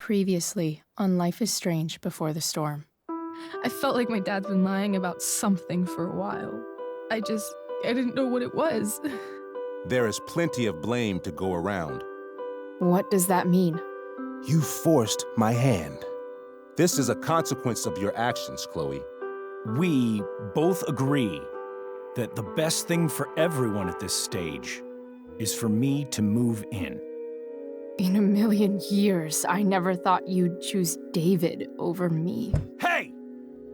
Previously on Life is Strange Before the Storm. I felt like my dad's been lying about something for a while. I didn't know what it was. There is plenty of blame to go around. What does that mean? You forced my hand. This is a consequence of your actions, Chloe. We both agree that the best thing for everyone at this stage is for me to move in. In a million years, I never thought you'd choose David over me. Hey!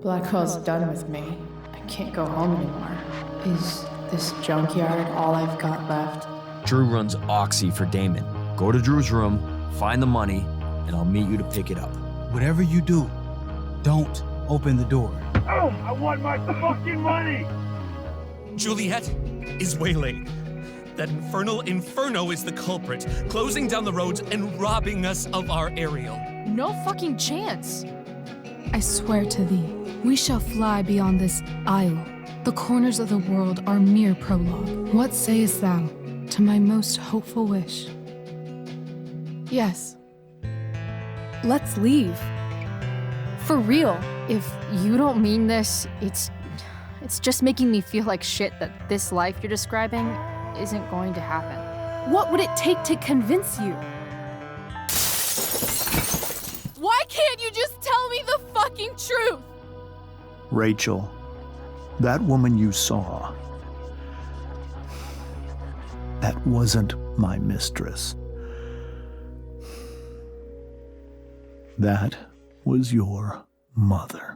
Blackwell's done with me. I can't go home anymore. Is this junkyard all I've got left? Drew runs Oxy for Damon. Go to Drew's room, find the money, and I'll meet you to pick it up. Whatever you do, don't open the door. Oh, I want my fucking money! Juliet is waylaid. That infernal Inferno is the culprit, closing down the roads and robbing us of our aerial. No fucking chance. I swear to thee, we shall fly beyond this isle. The corners of the world are mere prologue. What sayest thou to my most hopeful wish? Yes. Let's leave. For real. If you don't mean this, it's just making me feel like shit that this life you're describing isn't going to happen. What would it take to convince you? Why can't you just tell me the fucking truth? Rachel, that woman you saw, that wasn't my mistress. That was your mother.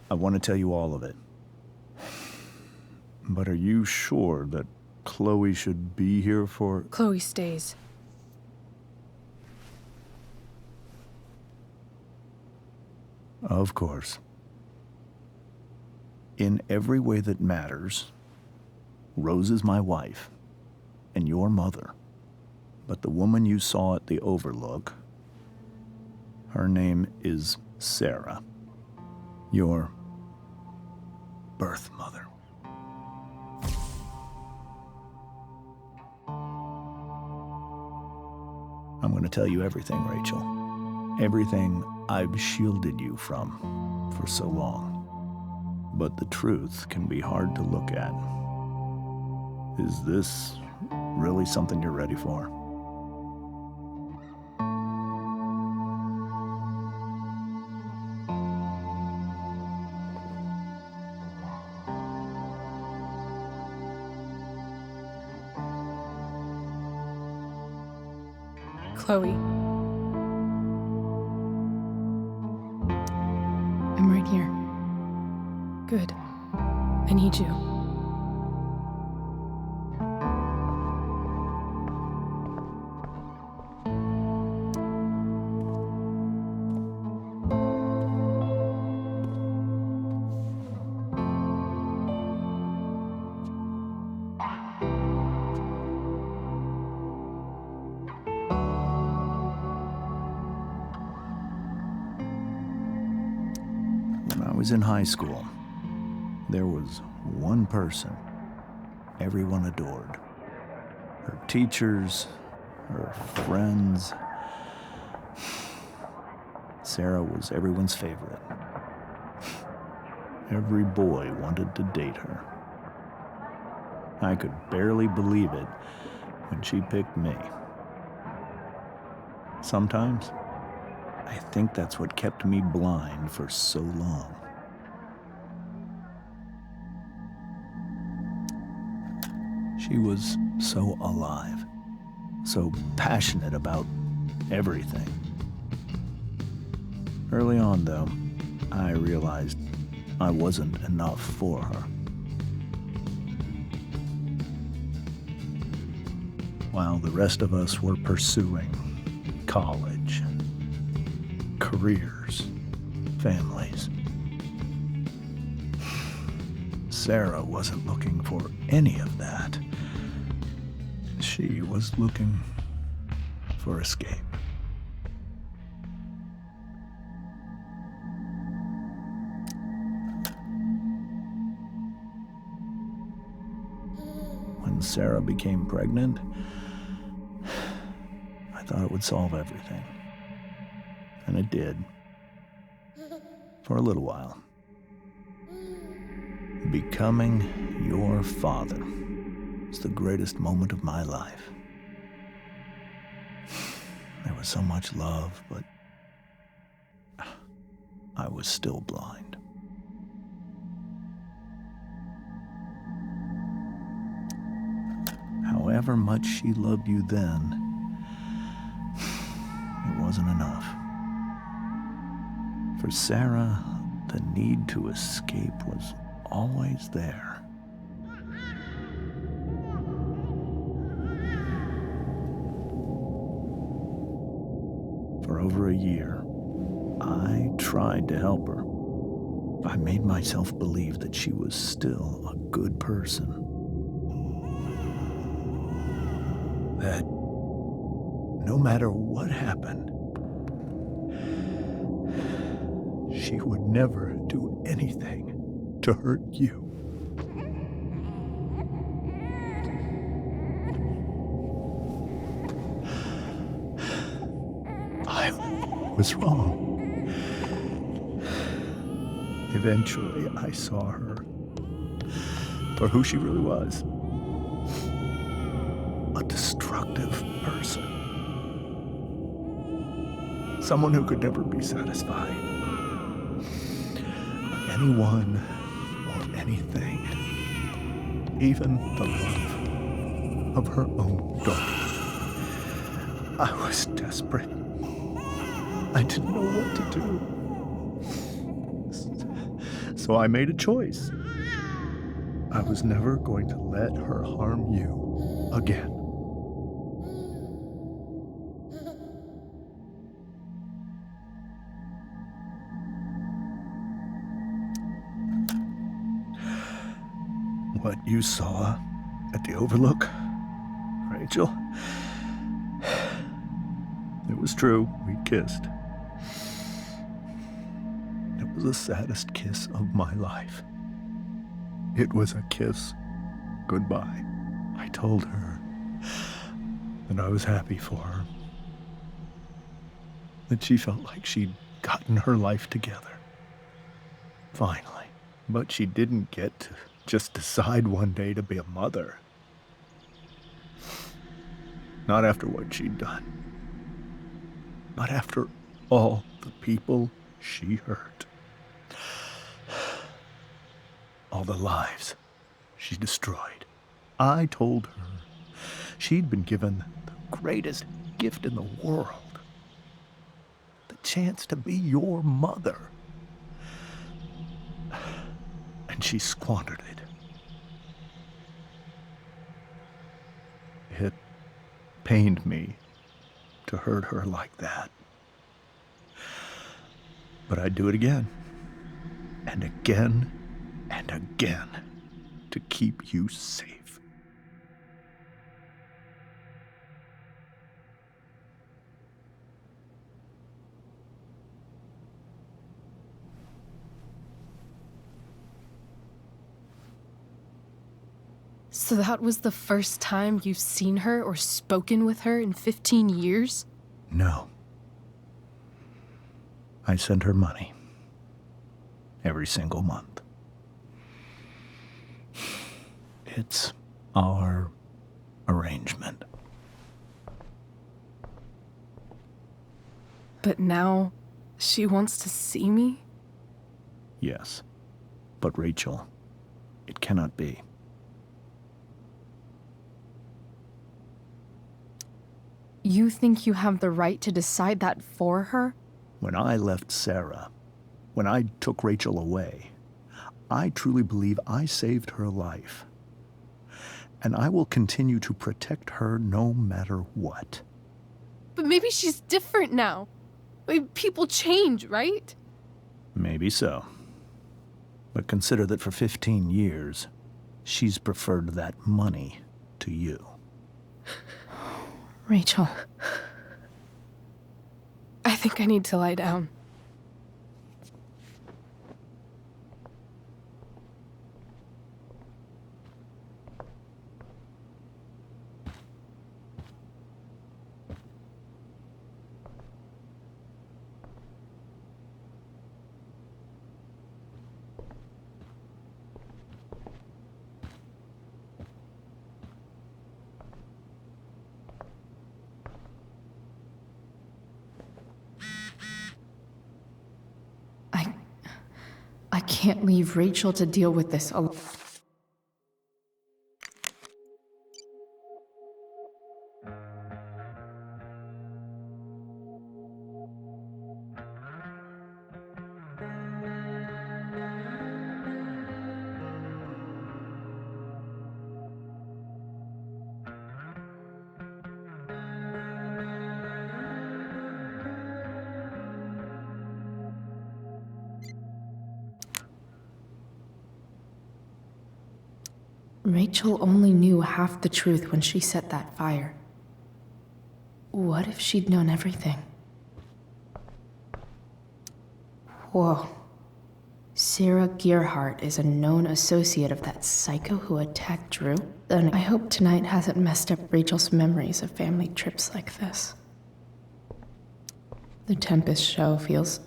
I want to tell you all of it. But are you sure that Chloe should be here for... Chloe stays. Of course. In every way that matters, Rose is my wife and your mother. But the woman you saw at the Overlook, her name is Sarah, your birth mother. I'm going to tell you everything, Rachel. Everything I've shielded you from for so long. But the truth can be hard to look at. Is this really something you're ready for? Chloe. I'm right here. Good. I need you. When I was in high school, there was one person everyone adored. Her teachers, her friends. Sarah was everyone's favorite. Every boy wanted to date her. I could barely believe it when she picked me. Sometimes, I think that's what kept me blind for so long. She was so alive, so passionate about everything. Early on, though, I realized I wasn't enough for her. While the rest of us were pursuing college, careers, families, Sarah wasn't looking for any of that. She was looking for escape. Sarah became pregnant, I thought it would solve everything. And it did. For a little while. Becoming your father was the greatest moment of my life. There was so much love, but I was still blind. However much she loved you then, it wasn't enough. For Sarah, the need to escape was always there. For over a year, I tried to help her. I made myself believe that she was still a good person. That no matter what happened, she would never do anything to hurt you. I was wrong. Eventually, I saw her for who she really was. A destructive person. Someone who could never be satisfied by anyone or anything. Even the love of her own daughter. I was desperate. I didn't know what to do. So I made a choice. I was never going to let her harm you again. What you saw at the Overlook, Rachel, it was true. We kissed. It was the saddest kiss of my life. It was a kiss goodbye. I told her that I was happy for her. That she felt like she'd gotten her life together. Finally. But she didn't get to just decide one day to be a mother. Not after what she'd done. Not after all the people she hurt. All the lives she destroyed. I told her she'd been given the greatest gift in the world. The chance to be your mother. And she squandered it. It pained me to hurt her like that. But I'd do it again. And again. And again. To keep you safe. So that was the first time you've seen her or spoken with her in 15 years? No. I sent her money. Every single month. It's our arrangement. But now she wants to see me? Yes. But Rachel, it cannot be. You think you have the right to decide that for her? When I left Sarah, when I took Rachel away, I truly believe I saved her life. And I will continue to protect her no matter what. But maybe she's different now. Maybe people change, right? Maybe so. But consider that for 15 years, she's preferred that money to you. Rachel, I think I need to lie down. I can't leave Rachel to deal with this alone. Rachel only knew half the truth when she set that fire. What if she'd known everything? Whoa. Sarah Gearhart is a known associate of that psycho who attacked Drew? Then I hope tonight hasn't messed up Rachel's memories of family trips like this. The Tempest show feels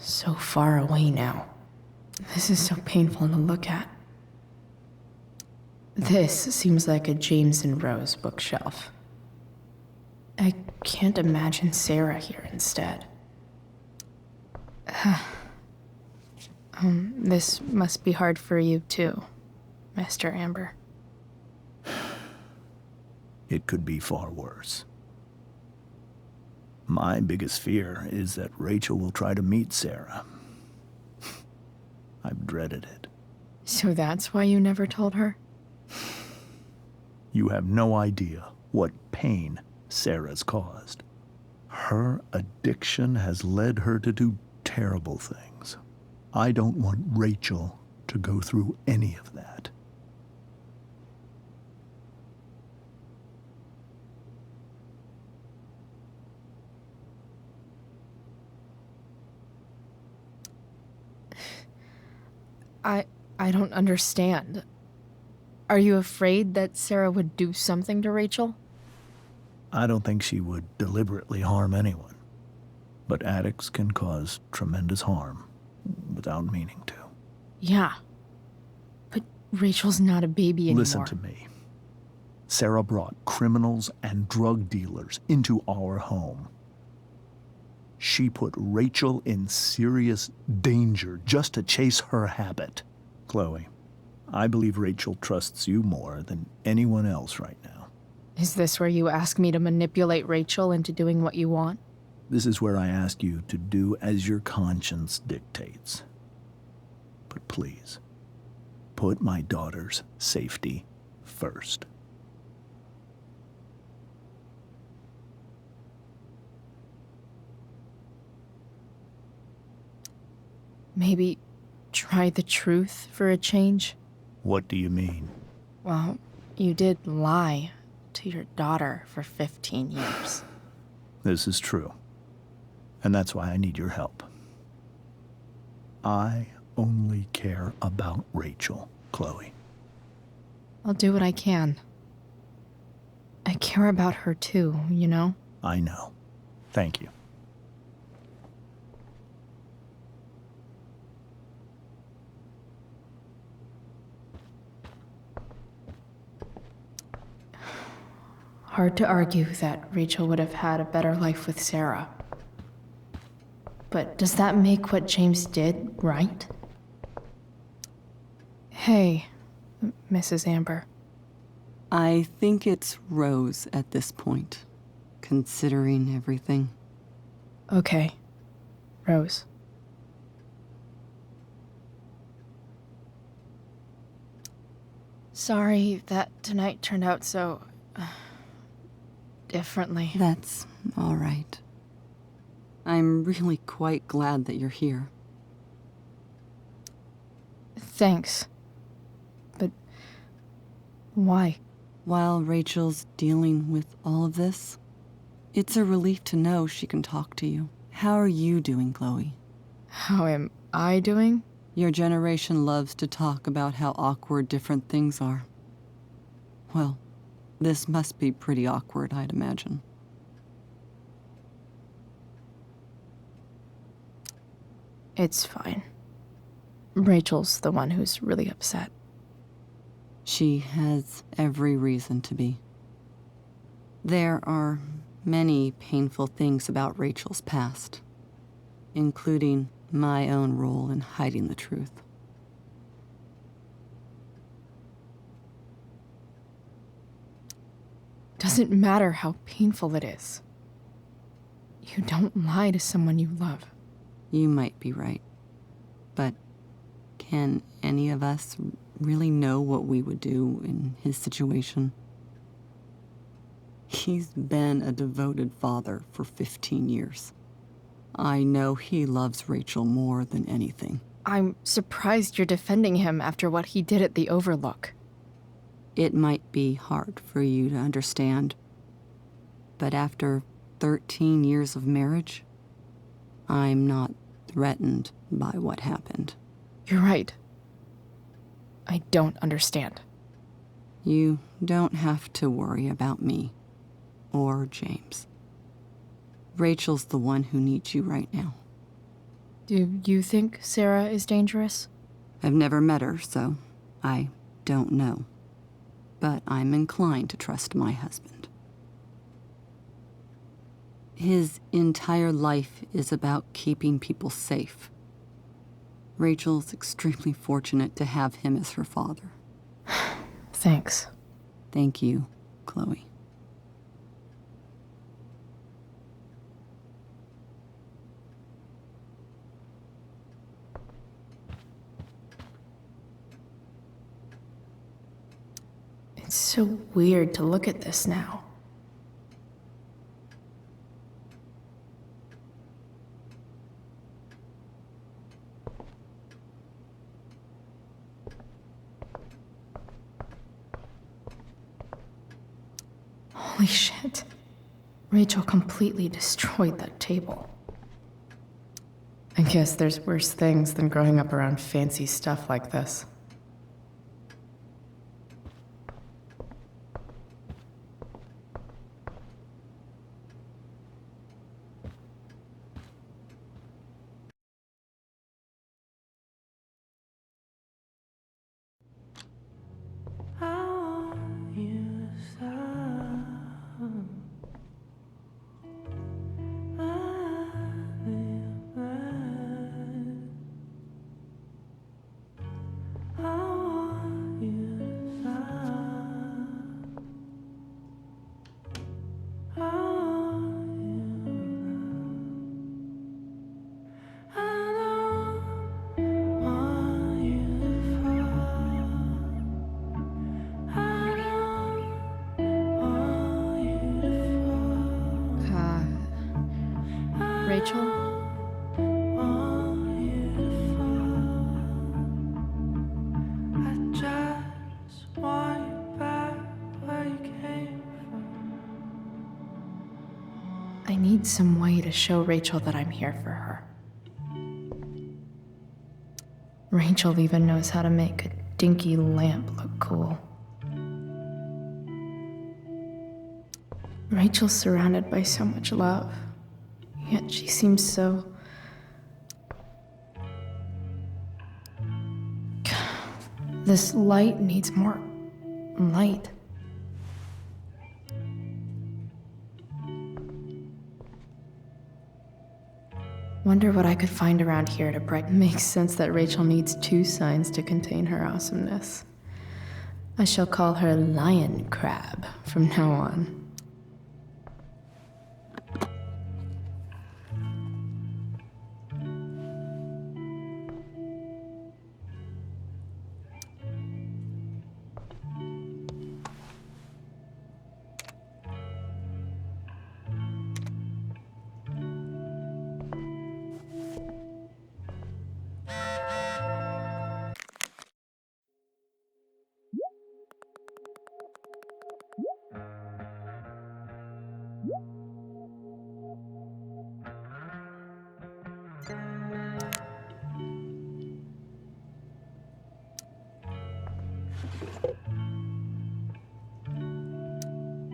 so far away now. This is so painful to look at. This seems like a James and Rose bookshelf. I can't imagine Sarah here instead. This must be hard for you too, Mr. Amber. It could be far worse. My biggest fear is that Rachel will try to meet Sarah. I've dreaded it. So that's why you never told her? You have no idea what pain Sarah's caused. Her addiction has led her to do terrible things. I don't want Rachel to go through any of that. I don't understand. Are you afraid that Sarah would do something to Rachel? I don't think she would deliberately harm anyone. But addicts can cause tremendous harm without meaning to. Yeah. But Rachel's not a baby anymore. Listen to me. Sarah brought criminals and drug dealers into our home. She put Rachel in serious danger just to chase her habit. Chloe, I believe Rachel trusts you more than anyone else right now. Is this where you ask me to manipulate Rachel into doing what you want? This is where I ask you to do as your conscience dictates. But please, put my daughter's safety first. Maybe try the truth for a change? What do you mean? Well, you did lie to your daughter for 15 years. This is true. And that's why I need your help. I only care about Rachel, Chloe. I'll do what I can. I care about her too, you know? I know. Thank you. Hard to argue that Rachel would have had a better life with Sarah. But does that make what James did right? Hey, Mrs. Amber. I think it's Rose at this point, considering everything. Okay, Rose. Sorry that tonight turned out so... differently. That's all right. I'm really quite glad that you're here. Thanks. But why? While Rachel's dealing with all of this, it's a relief to know she can talk to you. How are you doing, Chloe? How am I doing? Your generation loves to talk about how awkward different things are. Well, this must be pretty awkward, I'd imagine. It's fine. Rachel's the one who's really upset. She has every reason to be. There are many painful things about Rachel's past, including my own role in hiding the truth. doesn't matter how painful it is. You don't lie to someone you love. You might be right. But can any of us really know what we would do in his situation? He's been a devoted father for 15 years. I know he loves Rachel more than anything. I'm surprised you're defending him after what he did at the Overlook. It might be hard for you to understand, but after 13 years of marriage, I'm not threatened by what happened. You're right. I don't understand. You don't have to worry about me or James. Rachel's the one who needs you right now. Do you think Sarah is dangerous? I've never met her, so I don't know. But I'm inclined to trust my husband. His entire life is about keeping people safe. Rachel's extremely fortunate to have him as her father. Thanks. Thank you, Chloe. It's so weird to look at this now. Holy shit. Rachel completely destroyed that table. I guess there's worse things than growing up around fancy stuff like this. Rachel? I need some way to show Rachel that I'm here for her. Rachel even knows how to make a dinky lamp look cool. Rachel's surrounded by so much love, yet she seems so... This light needs more light. Wonder what I could find around here to brighten. Makes sense that Rachel needs 2 signs to contain her awesomeness. I shall call her Lion Crab from now on.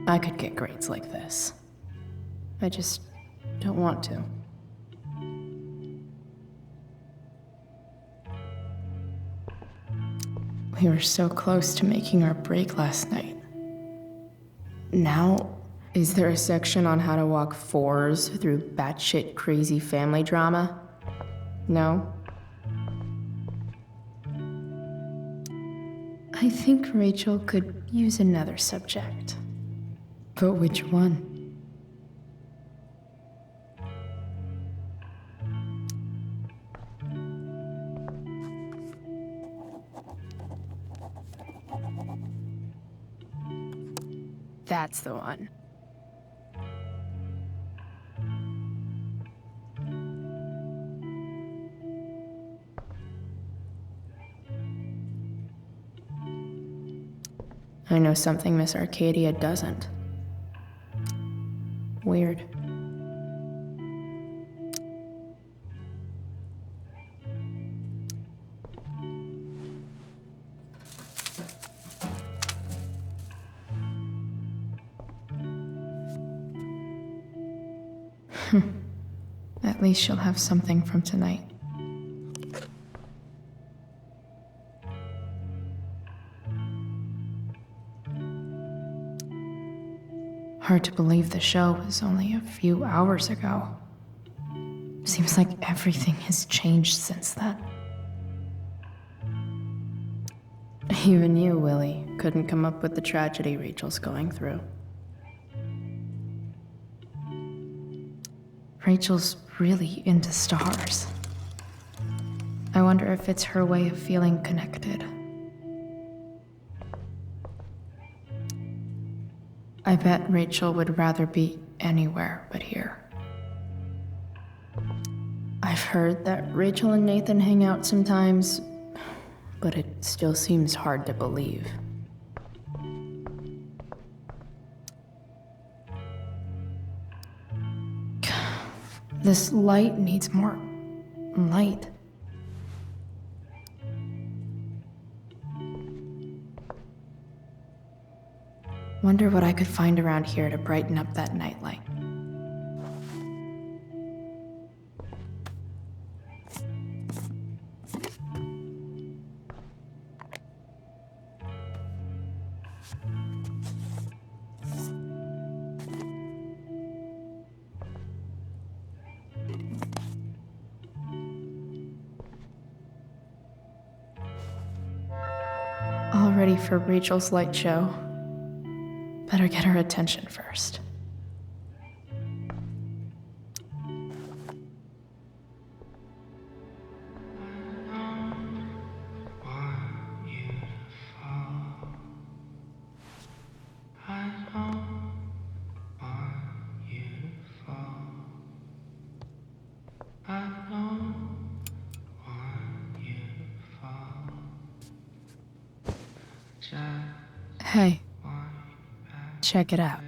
I could get grades like this. I just don't want to. We were so close to making our break last night. Now, is there a section on how to walk 4s through batshit crazy family drama? No? I think Rachel could use another subject. But which one? That's the one. I know something Miss Arcadia doesn't. Weird. At least she'll have something from tonight. Hard to believe the show was only a few hours ago. Seems like everything has changed since then. Even you, Willie, couldn't come up with the tragedy Rachel's going through. Rachel's really into stars. I wonder if it's her way of feeling connected. I bet Rachel would rather be anywhere but here. I've heard that Rachel and Nathan hang out sometimes, but it still seems hard to believe. This light needs more light. Wonder what I could find around here to brighten up that nightlight. All ready for Rachel's light show. Better get her attention first. Hey, check it out.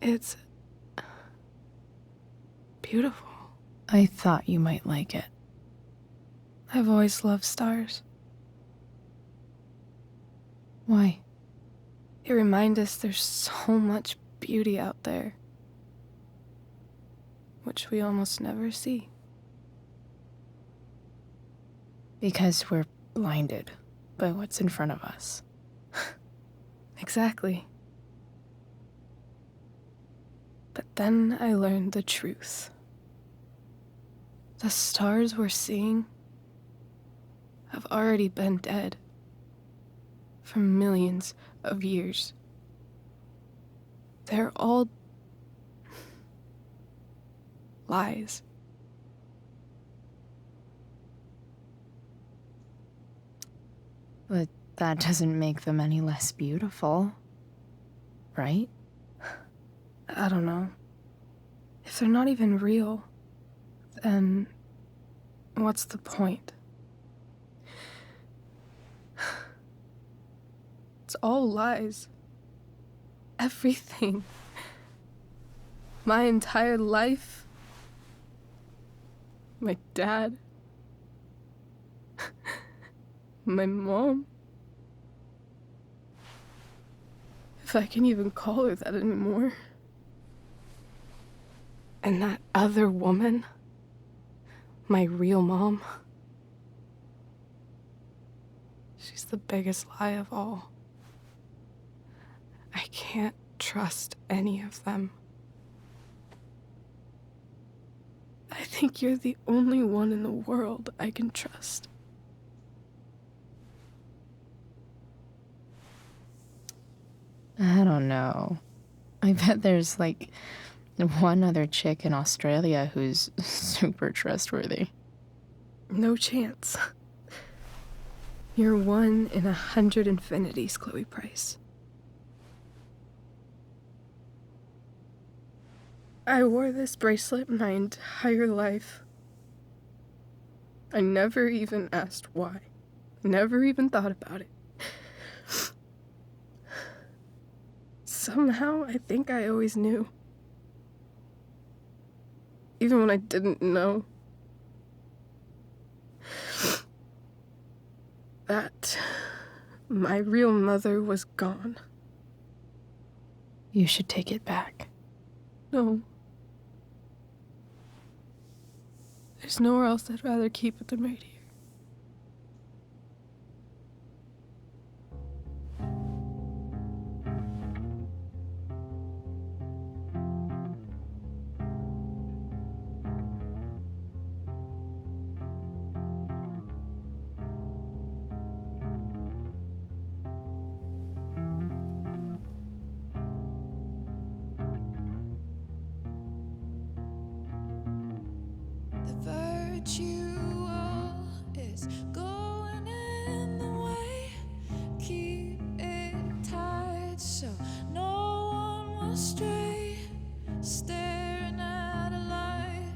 It's beautiful. I thought you might like it. I've always loved stars. Why? They remind us there's so much beauty out there, which we almost never see. Because we're blinded by what's in front of us. Exactly. But then I learned the truth. The stars we're seeing have already been dead for millions of years. They're all lies. But that doesn't make them any less beautiful, right? I don't know. If they're not even real, then what's the point? It's all lies. Everything. My entire life. My dad. My mom. If I can even call her that anymore. And that other woman. My real mom. She's the biggest lie of all. I can't trust any of them. I think you're the only one in the world I can trust. I don't know. I bet there's like one other chick in Australia who's super trustworthy. No chance. You're 1 in 100 infinities, Chloe Price. I wore this bracelet my entire life. I never even asked why. Never even thought about it. Somehow, I think I always knew. Even when I didn't know. That my real mother was gone. You should take it back. No. There's nowhere else I'd rather keep it than right here. Is going in the way. Keep it tight so no one will stray. Staring at a light.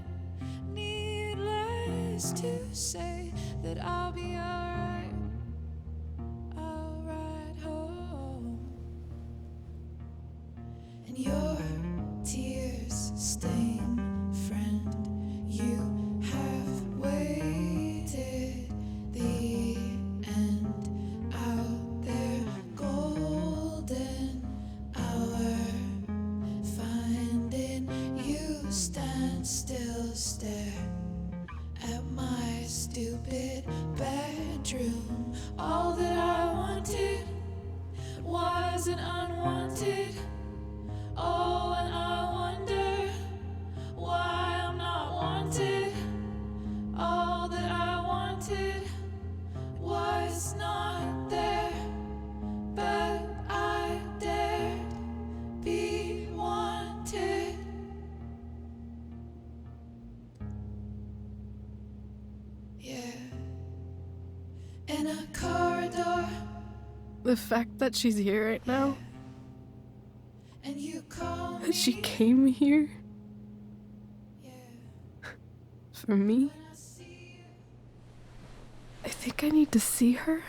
Needless to say that I'll be alright. I'll ride home. And your tears stain, friend. You have waited the end out there, golden hour. Finding you stand still, stare at my stupid bedroom. All that I wanted wasn't unwanted. Oh, and I wonder why I'm not wanted. All that I wanted was not there, but I dared be wanted. Yeah, in a corridor. The fact that she's here right now, And you call that she me came here for me. when I see you. I think I need to see her.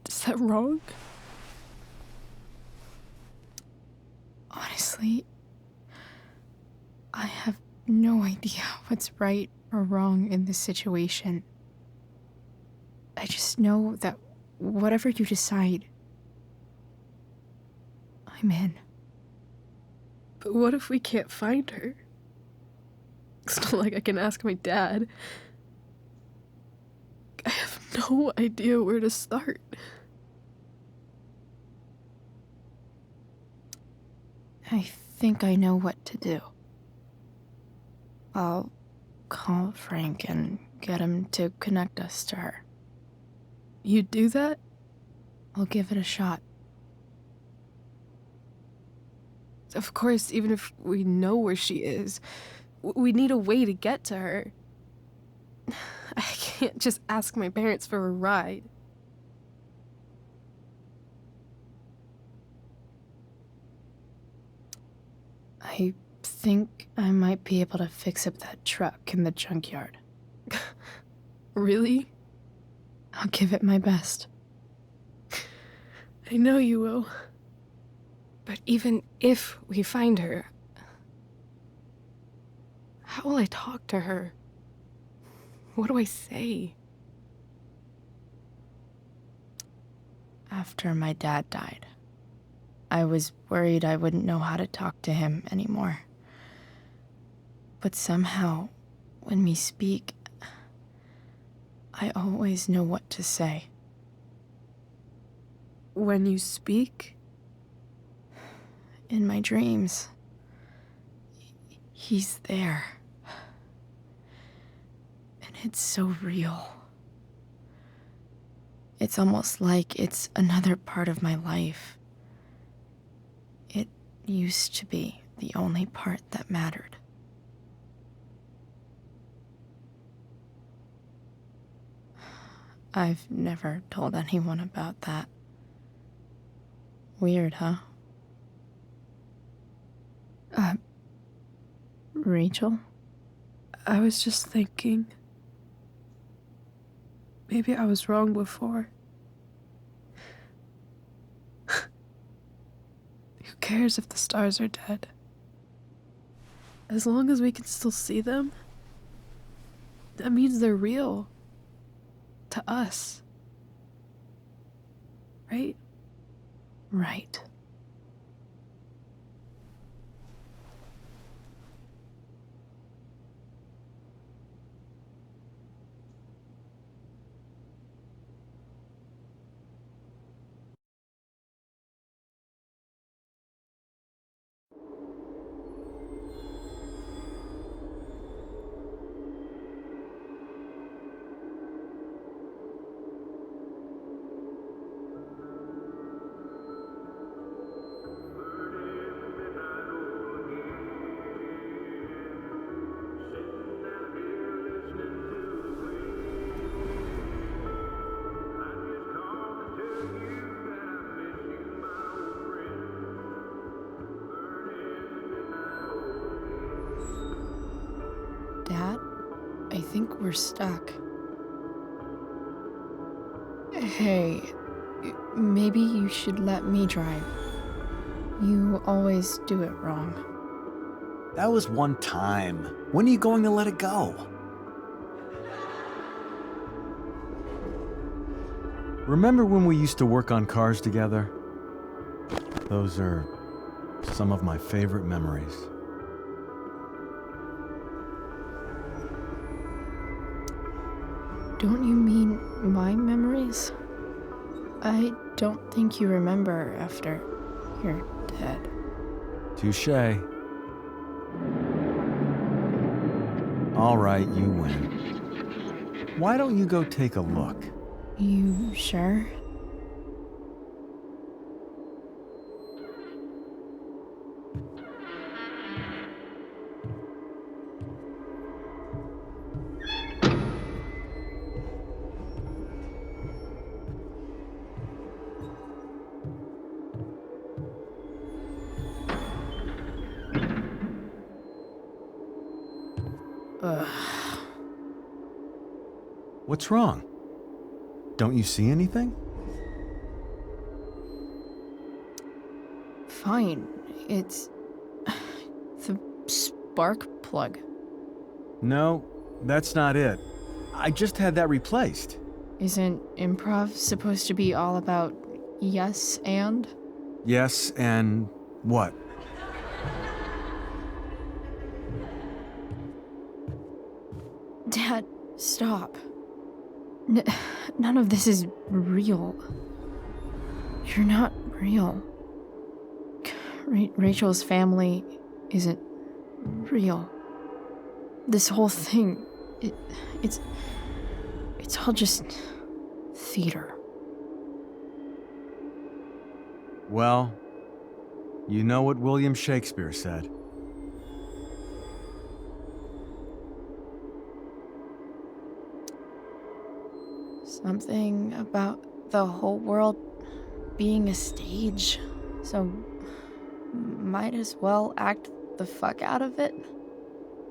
Is that wrong? Honestly, I have no idea what's right or wrong in this situation. I just know that whatever you decide, I'm in. But what if we can't find her? It's not like I can ask my dad. I have no idea where to start. I think I know what to do. I'll call Frank and get him to connect us to her. You'd do that? I'll give it a shot. Of course, even if we know where she is, we need a way to get to her. I can't just ask my parents for a ride. I think I might be able to fix up that truck in the junkyard. Really? I'll give it my best. I know you will. But even if we find her, how will I talk to her? What do I say? After my dad died, I was worried I wouldn't know how to talk to him anymore. But somehow, when we speak, I always know what to say. When you speak? In my dreams, he's there. And it's so real. It's almost like it's another part of my life. It used to be the only part that mattered. I've never told anyone about that. Weird, huh? Rachel? I was just thinking. Maybe I was wrong before. Who cares if the stars are dead? As long as we can still see them, that means they're real. To us. Right? Right. Dad, I think we're stuck. Hey, maybe you should let me drive. You always do it wrong. That was one time. When are you going to let it go? Remember when we used to work on cars together? Those are some of my favorite memories. Don't you mean my memories? I don't think you remember after you're dead. Touché. All right, you win. Why don't you go take a look? You sure? Ugh. What's wrong? Don't you see anything? Fine. It's the spark plug. No, that's not it. I just had that replaced. Isn't improv supposed to be all about yes and? Yes, and what? Dad, stop. None of this is real. You're not real. Rachel's family isn't real. This whole thing, it's all just theater. Well, you know what William Shakespeare said. Something about the whole world being a stage, so might as well act the fuck out of it.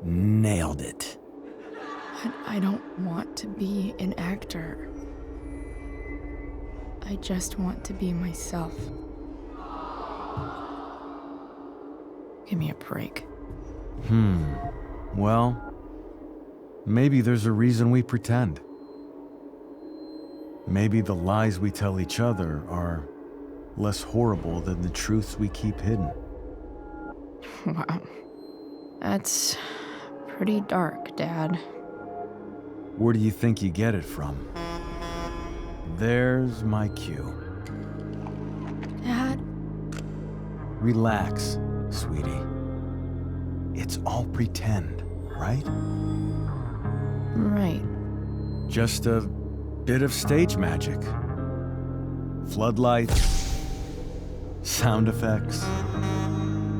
Nailed it. But I don't want to be an actor. I just want to be myself. Give me a break. Well, maybe there's a reason we pretend. Maybe the lies we tell each other are less horrible than the truths we keep hidden. Wow. That's pretty dark, Dad. Where do you think you get it from? There's my cue. Dad? Relax, sweetie. It's all pretend, right? Right. Just a bit of stage magic, Floodlights, sound effects.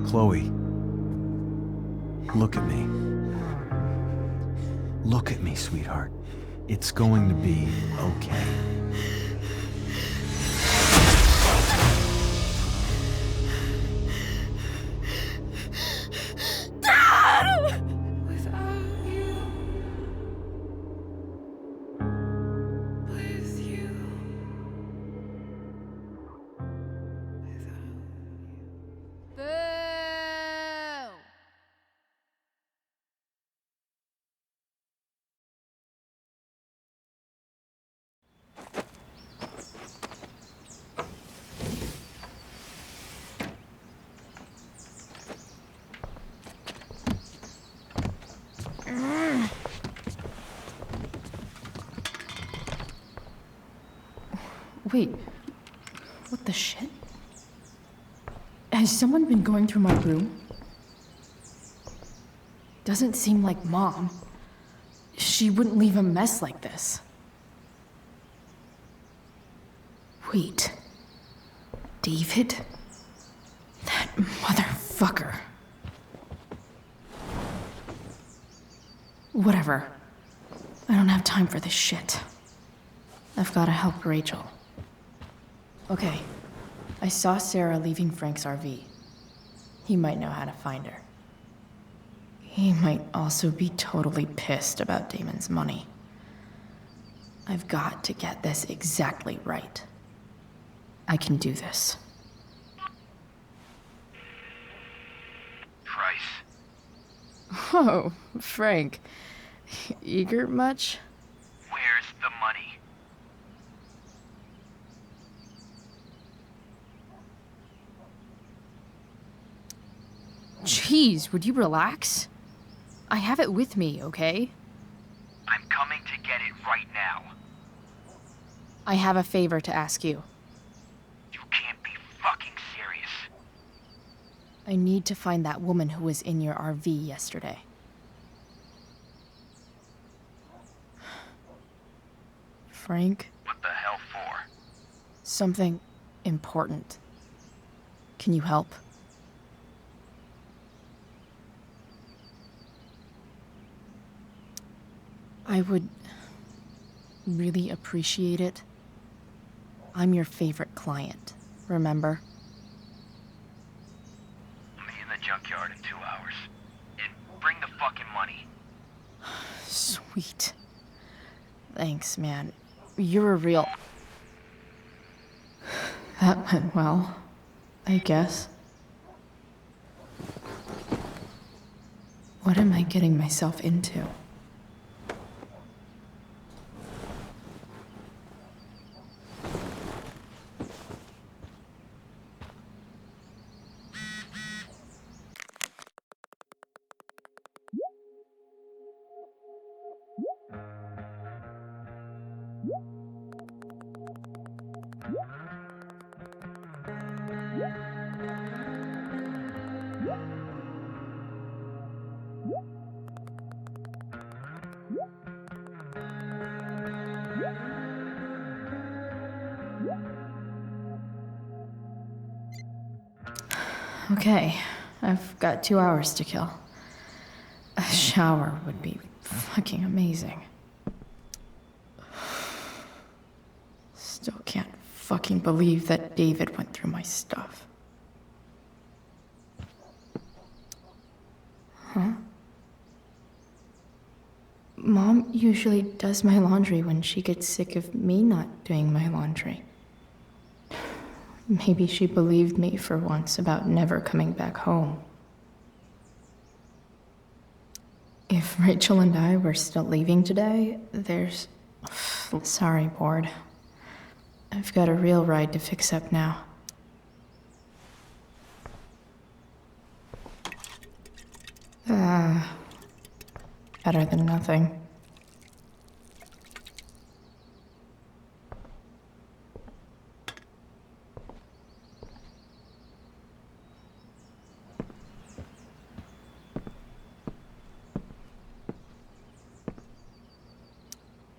Chloe, look at me. Look at me, sweetheart. It's going to be okay. Wait, what the shit? Has someone been going through my room? Doesn't seem like Mom. She wouldn't leave a mess like this. Wait. David? That motherfucker. Whatever. I don't have time for this shit. I've gotta help Rachel. Okay. I saw Sarah leaving Frank's RV. He might know how to find her. He might also be totally pissed about Damon's money. I've got to get this exactly right. I can do this. Price. Oh, Frank. Eager much? Where's the money? Jeez, would you relax? I have it with me, okay? I'm coming to get it right now. I have a favor to ask you. You can't be fucking serious. I need to find that woman who was in your RV yesterday. Frank? What the hell for? Something important. Can you help? I would really appreciate it. I'm your favorite client, remember? I'll meet in the junkyard in 2 hours. And bring the fucking money. Sweet. Thanks, man. You're a real... That went well, I guess. What am I getting myself into? Okay, I've got 2 hours to kill. A shower would be fucking amazing. Still can't fucking believe that David went through my stuff. Huh? Mom usually does my laundry when she gets sick of me not doing my laundry. Maybe she believed me for once about never coming back home. If Rachel and I were still leaving today, there's... Sorry, board. I've got a real ride to fix up now. Better than nothing.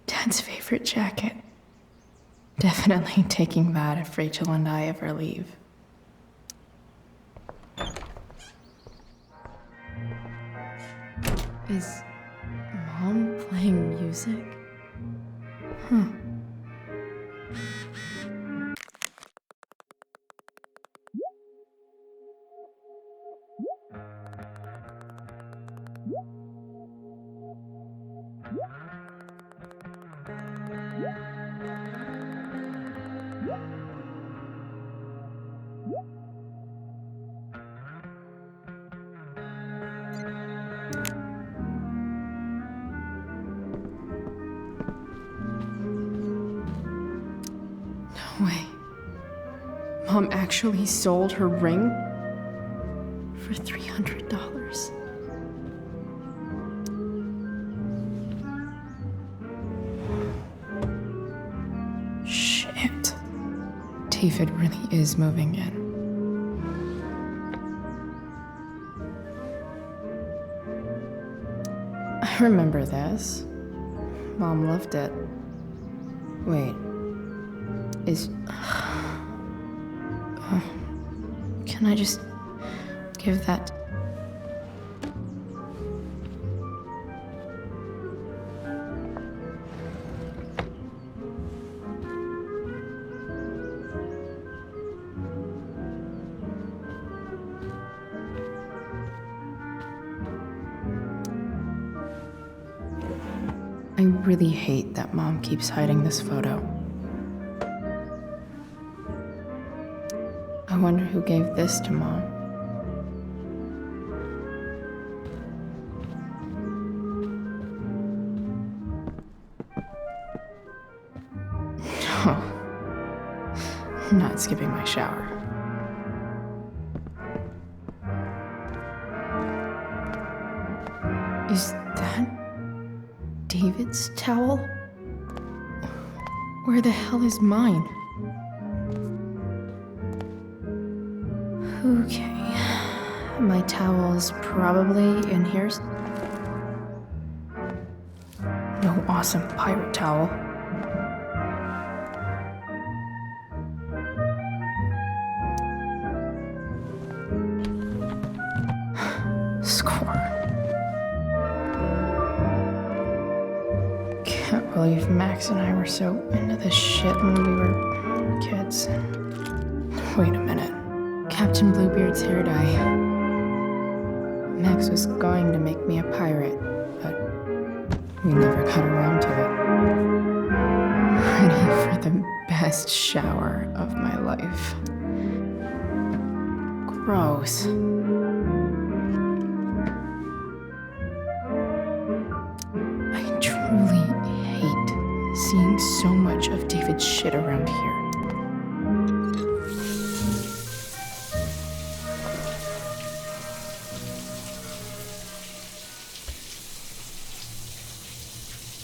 Dad's favorite jacket. Definitely taking that if Rachel and I ever leave. Is Mom playing music? Huh. No way. Mom actually sold her ring for $300. Shit. David really is moving in. I remember this. Mom loved it. Wait. Can I just give that? I really hate that Mom keeps hiding this photo. I wonder who gave this to Mom. No. I'm not skipping my shower. Is that David's towel? Where the hell is mine? Okay. My towel's probably in here. No awesome pirate towel. Score. Can't believe Max and I were so into this shit when we were kids. Wait a minute. Captain Bluebeard's hair dye. Max was going to make me a pirate, but we never got around to it. Ready for the best shower of my life. Gross. I truly hate seeing so much of David's shit around here.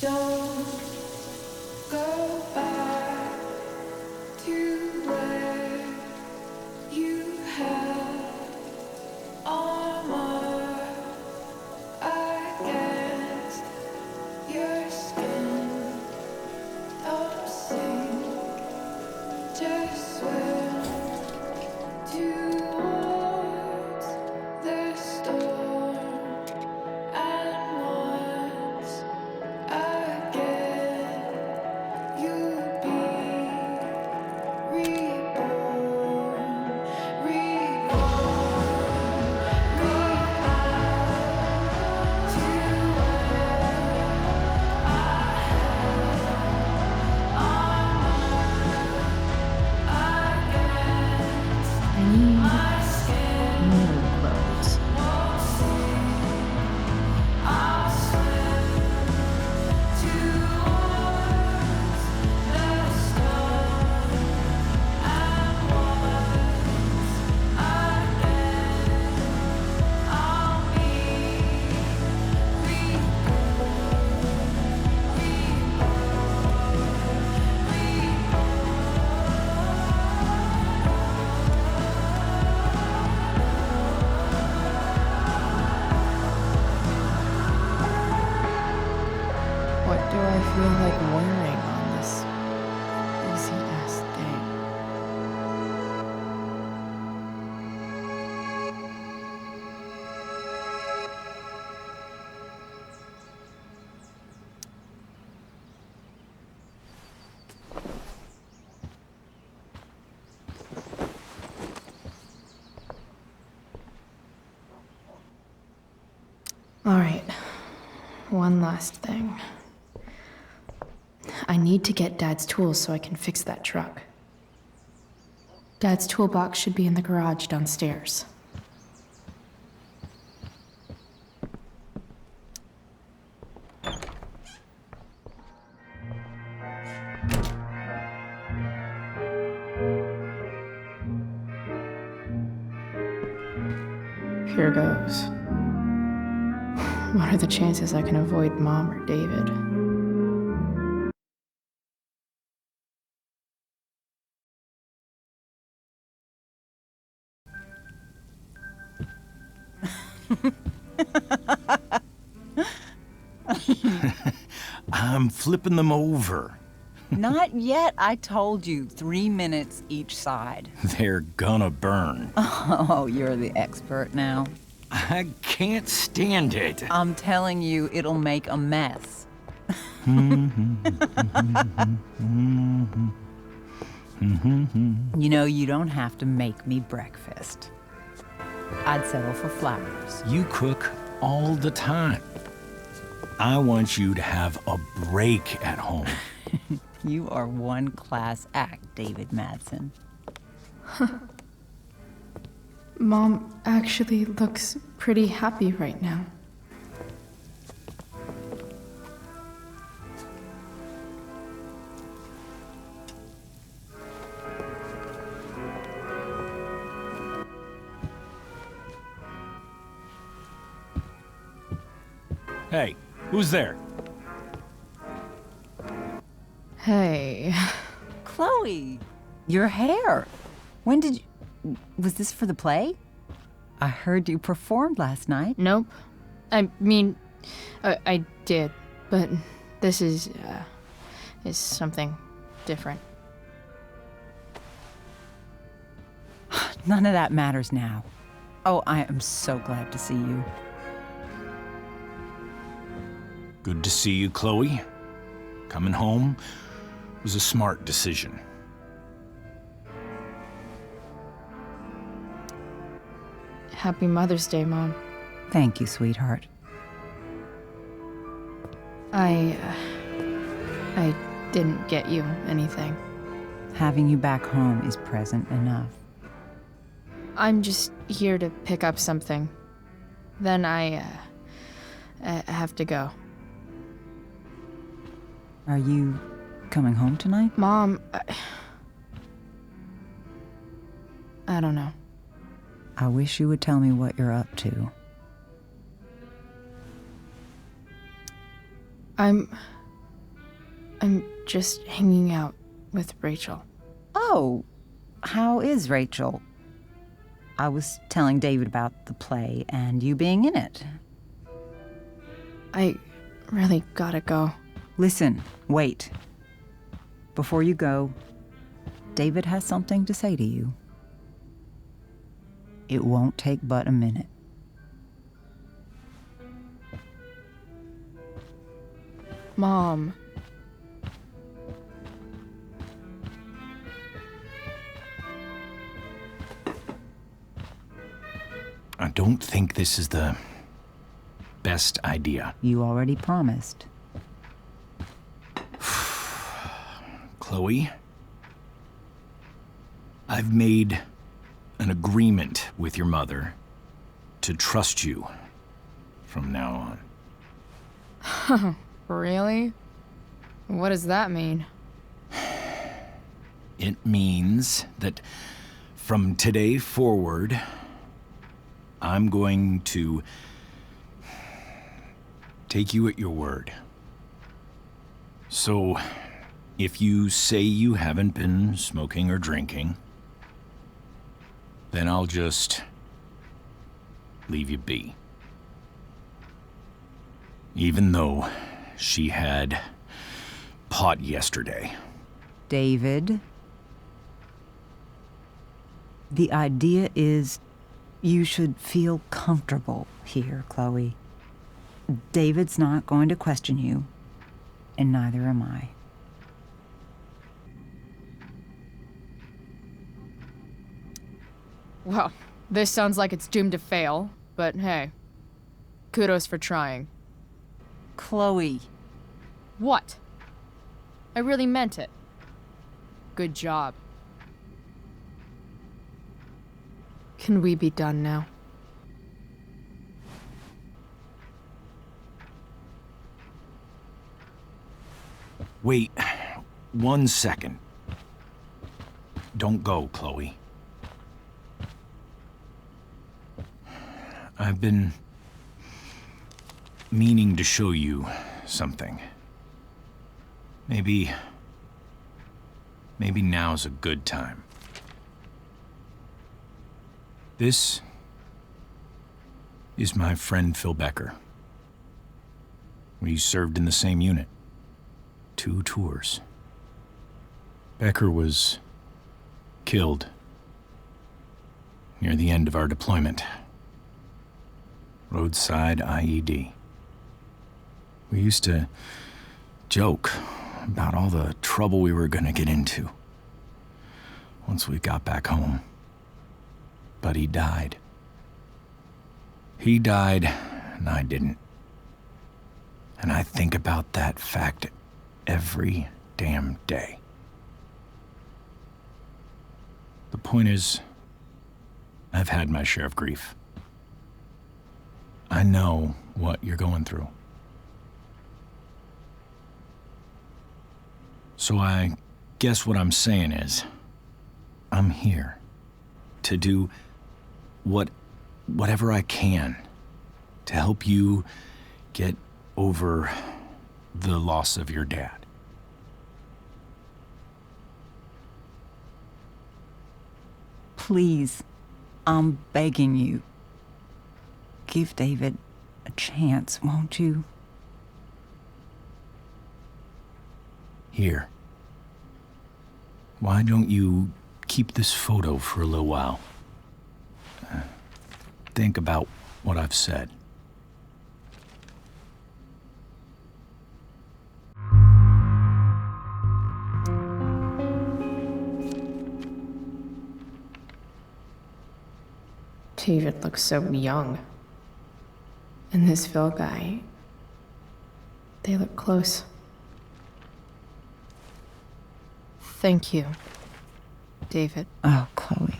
Don't go back to where you had armor against your skin. Don't sink All right. One last thing. I need to get Dad's tools so I can fix that truck. Dad's toolbox should be in the garage downstairs. Here goes. What are the chances I can avoid Mom or David? I'm flipping them over. Not yet. I told you, 3 minutes each side. They're gonna burn. Oh, you're the expert now. I can't stand it. I'm telling you, it'll make a mess. You know, you don't have to make me breakfast. I'd settle for flowers. You cook all the time. I want you to have a break at home. You are one class act, David Madsen. Mom actually looks pretty happy right now. Hey, who's there? Hey. Chloe, your hair. When did you... Was this for the play? I heard you performed last night. Nope. I mean, I did, but this is something different. None of that matters now. Oh, I am so glad to see you. Good to see you, Chloe. Coming home was a smart decision. Happy Mother's Day, Mom. Thank you, sweetheart. I didn't get you anything. Having you back home is present enough. I'm just here to pick up something. Then I have to go. Are you coming home tonight? Mom, I don't know. I wish you would tell me what you're up to. I'm just hanging out with Rachel. Oh, how is Rachel? I was telling David about the play and you being in it. I really gotta go. Listen, wait. Before you go, David has something to say to you. It won't take but a minute. Mom. I don't think this is the best idea. You already promised. Chloe, I've made an agreement with your mother to trust you from now on. Really? What does that mean? It means that from today forward, I'm going to take you at your word. So, if you say you haven't been smoking or drinking, then I'll just leave you be. Even though she had pot yesterday. David, the idea is you should feel comfortable here, Chloe. David's not going to question you, and neither am I. Well, this sounds like it's doomed to fail, but hey, Kudos for trying. Chloe. What? I really meant it. Good job. Can we be done now? Wait 1 second. Don't go, Chloe. I've been meaning to show you something. Maybe now's a good time. This is my friend Phil Becker. We served in the same unit. 2 tours. Becker was killed near the end of our deployment. Roadside IED. We used to joke about all the trouble we were gonna get into once we got back home. But he died. He died, and I didn't. And I think about that fact every damn day. The point is, I've had my share of grief. I know what you're going through. So I guess what I'm saying is, I'm here to do whatever I can to help you get over the loss of your dad. Please, I'm begging you. Give David a chance, won't you? Here. Why don't you keep this photo for a little while? Think about what I've said. David looks so young. And this Phil guy, they look close. Thank you, David. Oh, Chloe.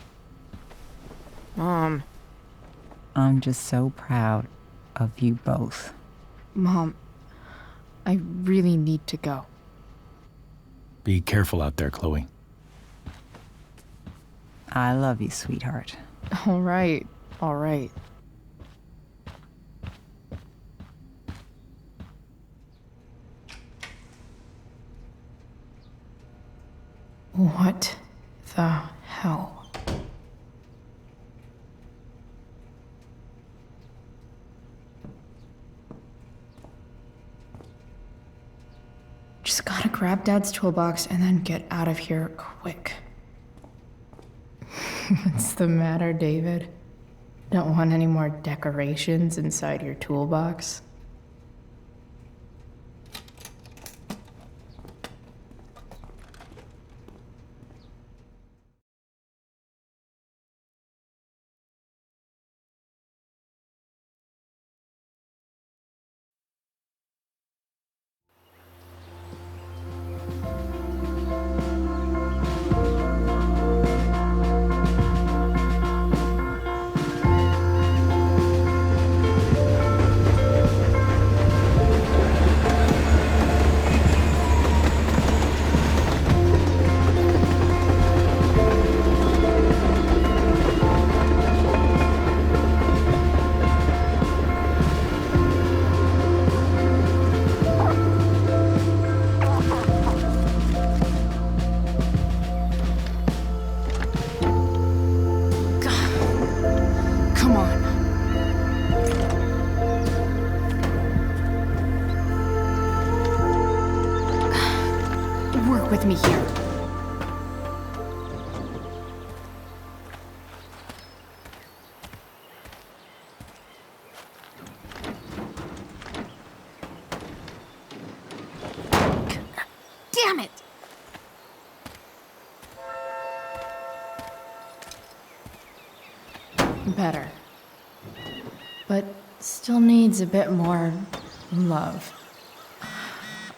Mom. I'm just so proud of you both. Mom, I really need to go. Be careful out there, Chloe. I love you, sweetheart. All right, all right. What the hell? Just gotta grab Dad's toolbox and then get out of here quick. What's the matter, David? Don't want any more decorations inside your toolbox? Come on. Work with me here. Damn it! Better. But Still needs a bit more love.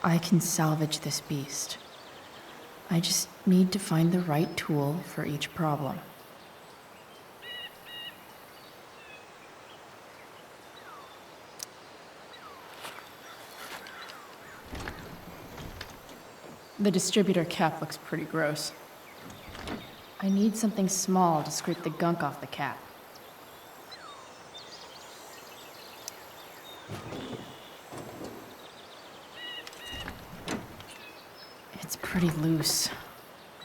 I can salvage this beast. I just need to find the right tool for each problem. The distributor cap looks pretty gross. I need something small to scrape the gunk off the cap. It's pretty loose.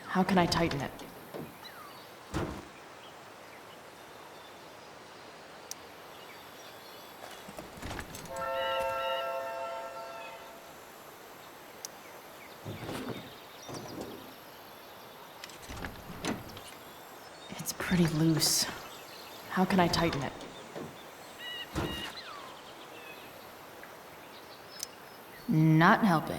How can I tighten it? It's pretty loose. How can I tighten it? Not helping.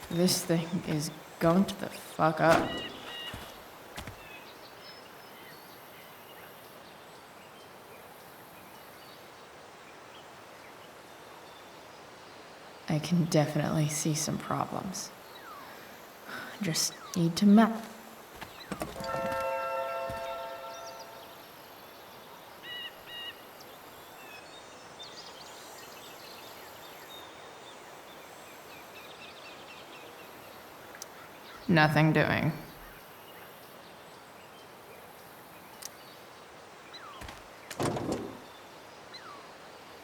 This thing is going to the fuck up. I can definitely see some problems. Just need to map. Nothing doing.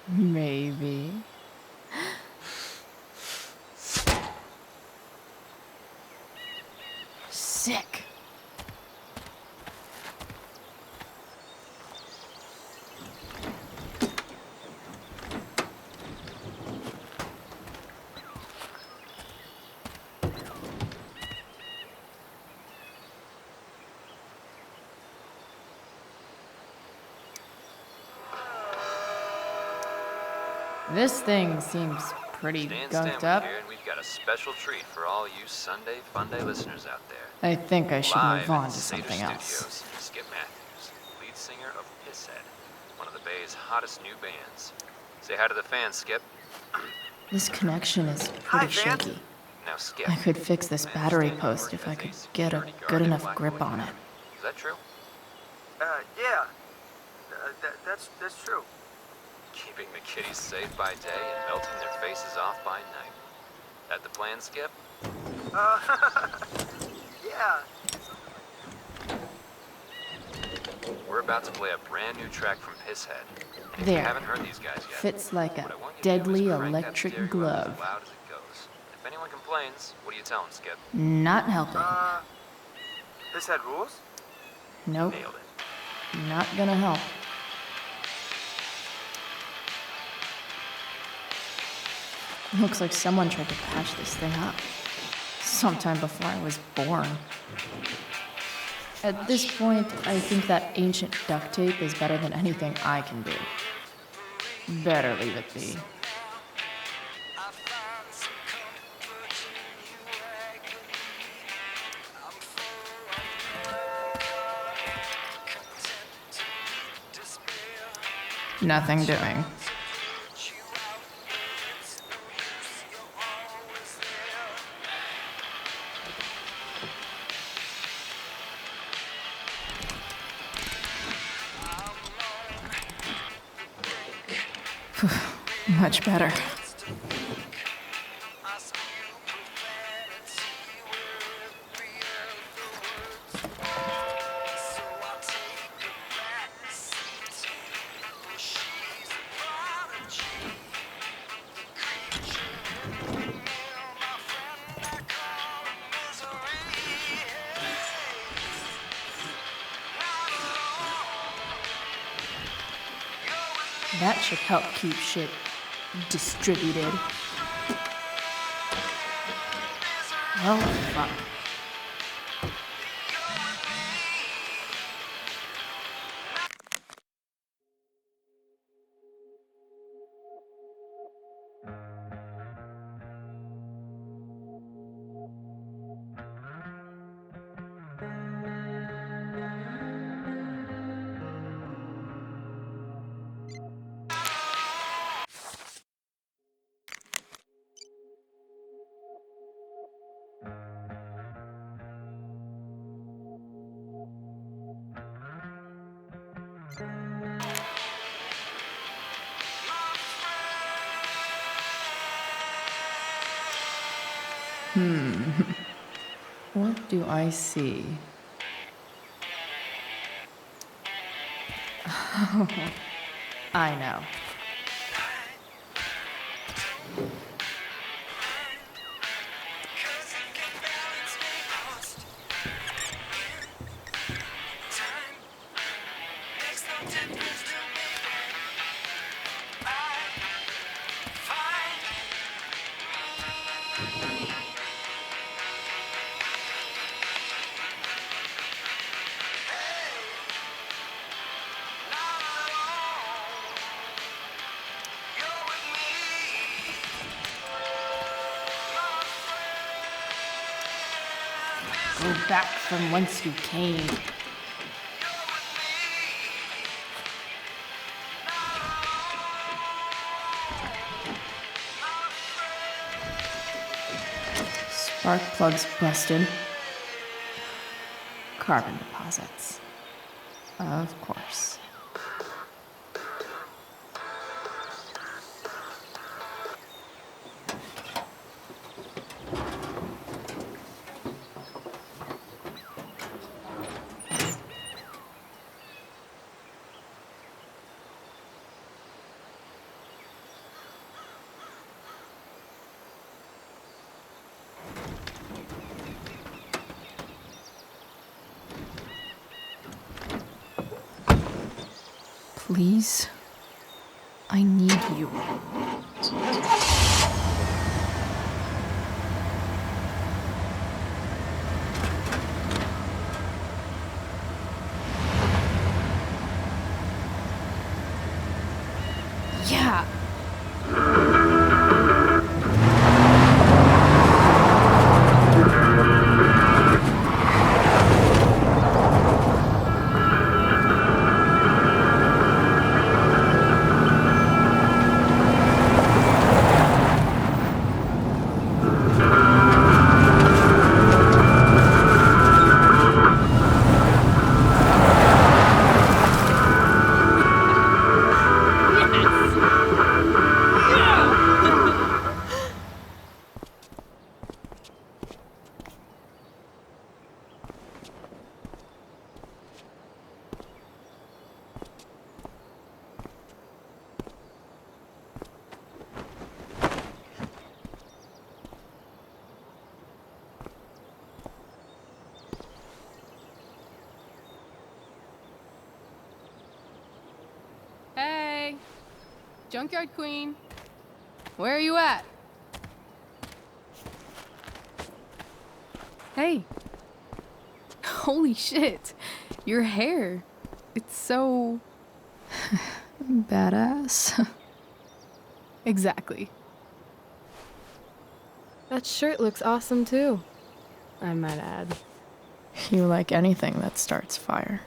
Maybe. Sick. This thing seems pretty gunked up. Here, and we've got a special treat for all you Sunday Funday listeners out there. I think I should Live move on in to Seder something else. Studios, Skip Matthews, lead singer of Pisshead, one of the Bay's hottest new bands. Say hi to the fans, Skip. This connection is pretty shaky. Now, Skip. I could fix this battery post if I could get a good enough grip on it. Is that true? Yeah. That's true. Keeping the kitties safe by day and melting their faces off by night. That the plan, Skip? Yeah. We're about to play a brand new track from Pisshead. And if There. you haven't heard these guys yet, Fits like a what I want you to do is deadly crank that electric stereo up glove. as loud as it goes. If anyone complains, what do you tell them, Skip? Not helping. This had rules? Nope. Nailed it. Not gonna help. Looks like someone tried to patch this thing up. Sometime before I was born. At this point, I think that ancient duct tape is better than anything I can do. Better leave it be. Nothing doing. Much better. That should help keep shit distributed. Well, fuck. What do I see? I know. Go back from whence you came. Spark plugs busted. Carbon deposits. Of course. Please, I need you. Yeah. Hey, Junkyard Queen, where are you at? Hey, holy shit, your hair, it's so Badass. Exactly. That shirt looks awesome too, I might add. You like anything that starts fire.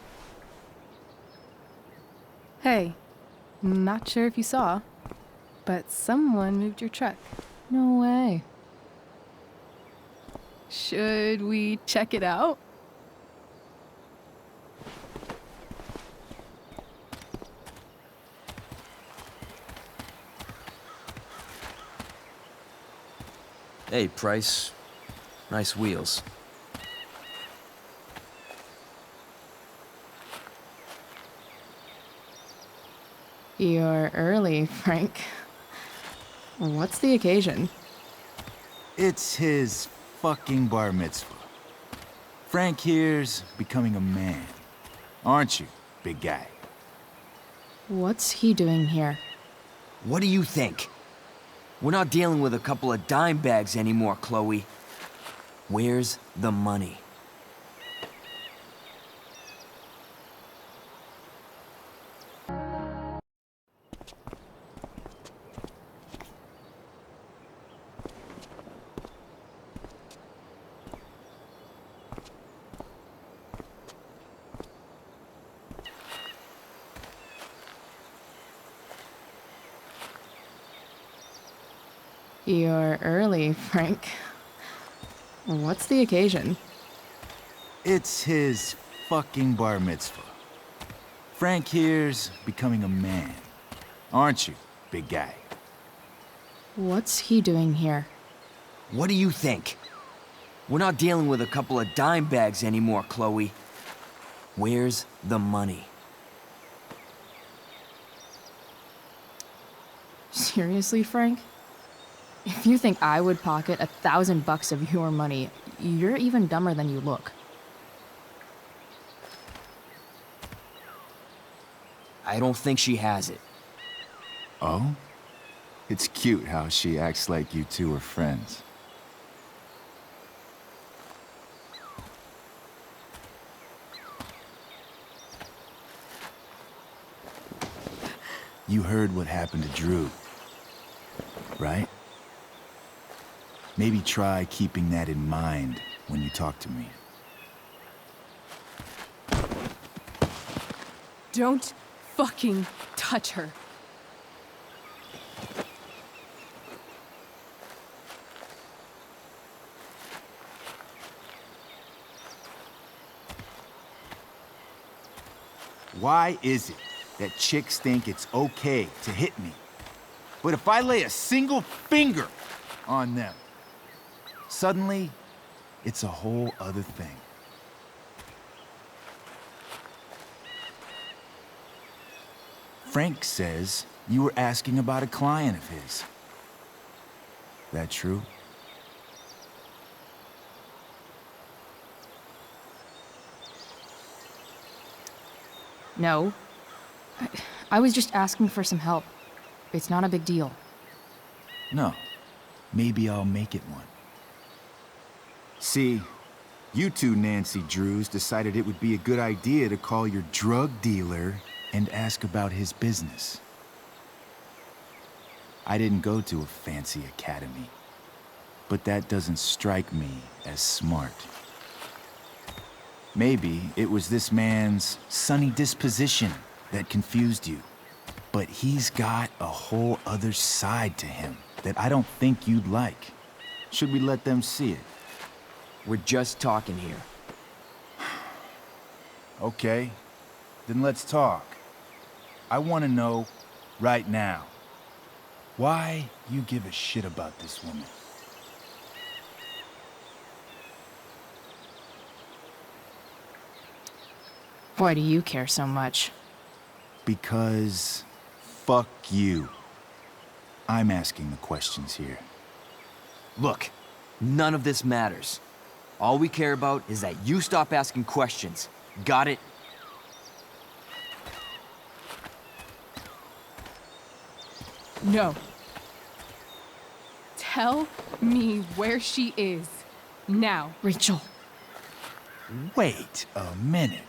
Hey, not sure if you saw, but someone moved your truck. No way. Should we check it out? Hey, Price. Nice wheels. You're early, Frank. What's the occasion? It's his fucking bar mitzvah. Frank here's becoming a man. Aren't you, big guy? What's he doing here? What do you think? We're not dealing with a couple of dime bags anymore, Chloe. Where's the money? You're early, Frank. What's the occasion? It's his fucking bar mitzvah. Frank here's becoming a man. Aren't you, big guy? What's he doing here? What do you think? We're not dealing with a couple of dime bags anymore, Chloe. Where's the money? Seriously, Frank? If you think I would pocket $1,000 of your money, you're even dumber than you look. I don't think she has it. Oh? It's cute how she acts like you two are friends. You heard what happened to Drew, right? Maybe try keeping that in mind when you talk to me. Don't fucking touch her. Why is it that chicks think it's okay to hit me? But if I lay a single finger on them, suddenly it's a whole other thing. Frank says you were asking about a client of his. That true? No. I was just asking for some help. It's not a big deal. No. Maybe I'll make it one. See, you two Nancy Drews decided it would be a good idea to call your drug dealer and ask about his business. I didn't go to a fancy academy, but that doesn't strike me as smart. Maybe it was this man's sunny disposition that confused you. But he's got a whole other side to him that I don't think you'd like. Should we let them see it? We're just talking here. Okay, then let's talk. I want to know right now why you give a shit about this woman. Why do you care so much? Because fuck you. I'm asking the questions here. Look, none of this matters. All we care about is that you stop asking questions. Got it? No. Tell me where she is. Now. Rachel. Wait a minute.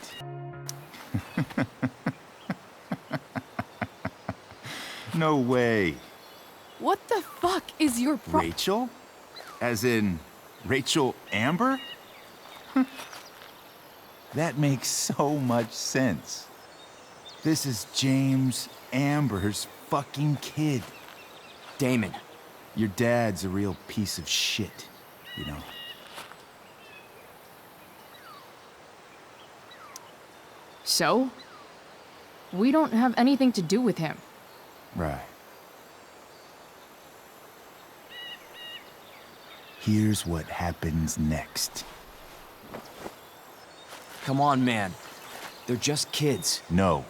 No way. What the fuck is your Rachel? As in, Rachel Amber? That makes so much sense. This is James Amber's fucking kid. Damon. Your dad's a real piece of shit, you know? So? We don't have anything to do with him. Right. Here's what happens next. Come on, man. They're just kids. No,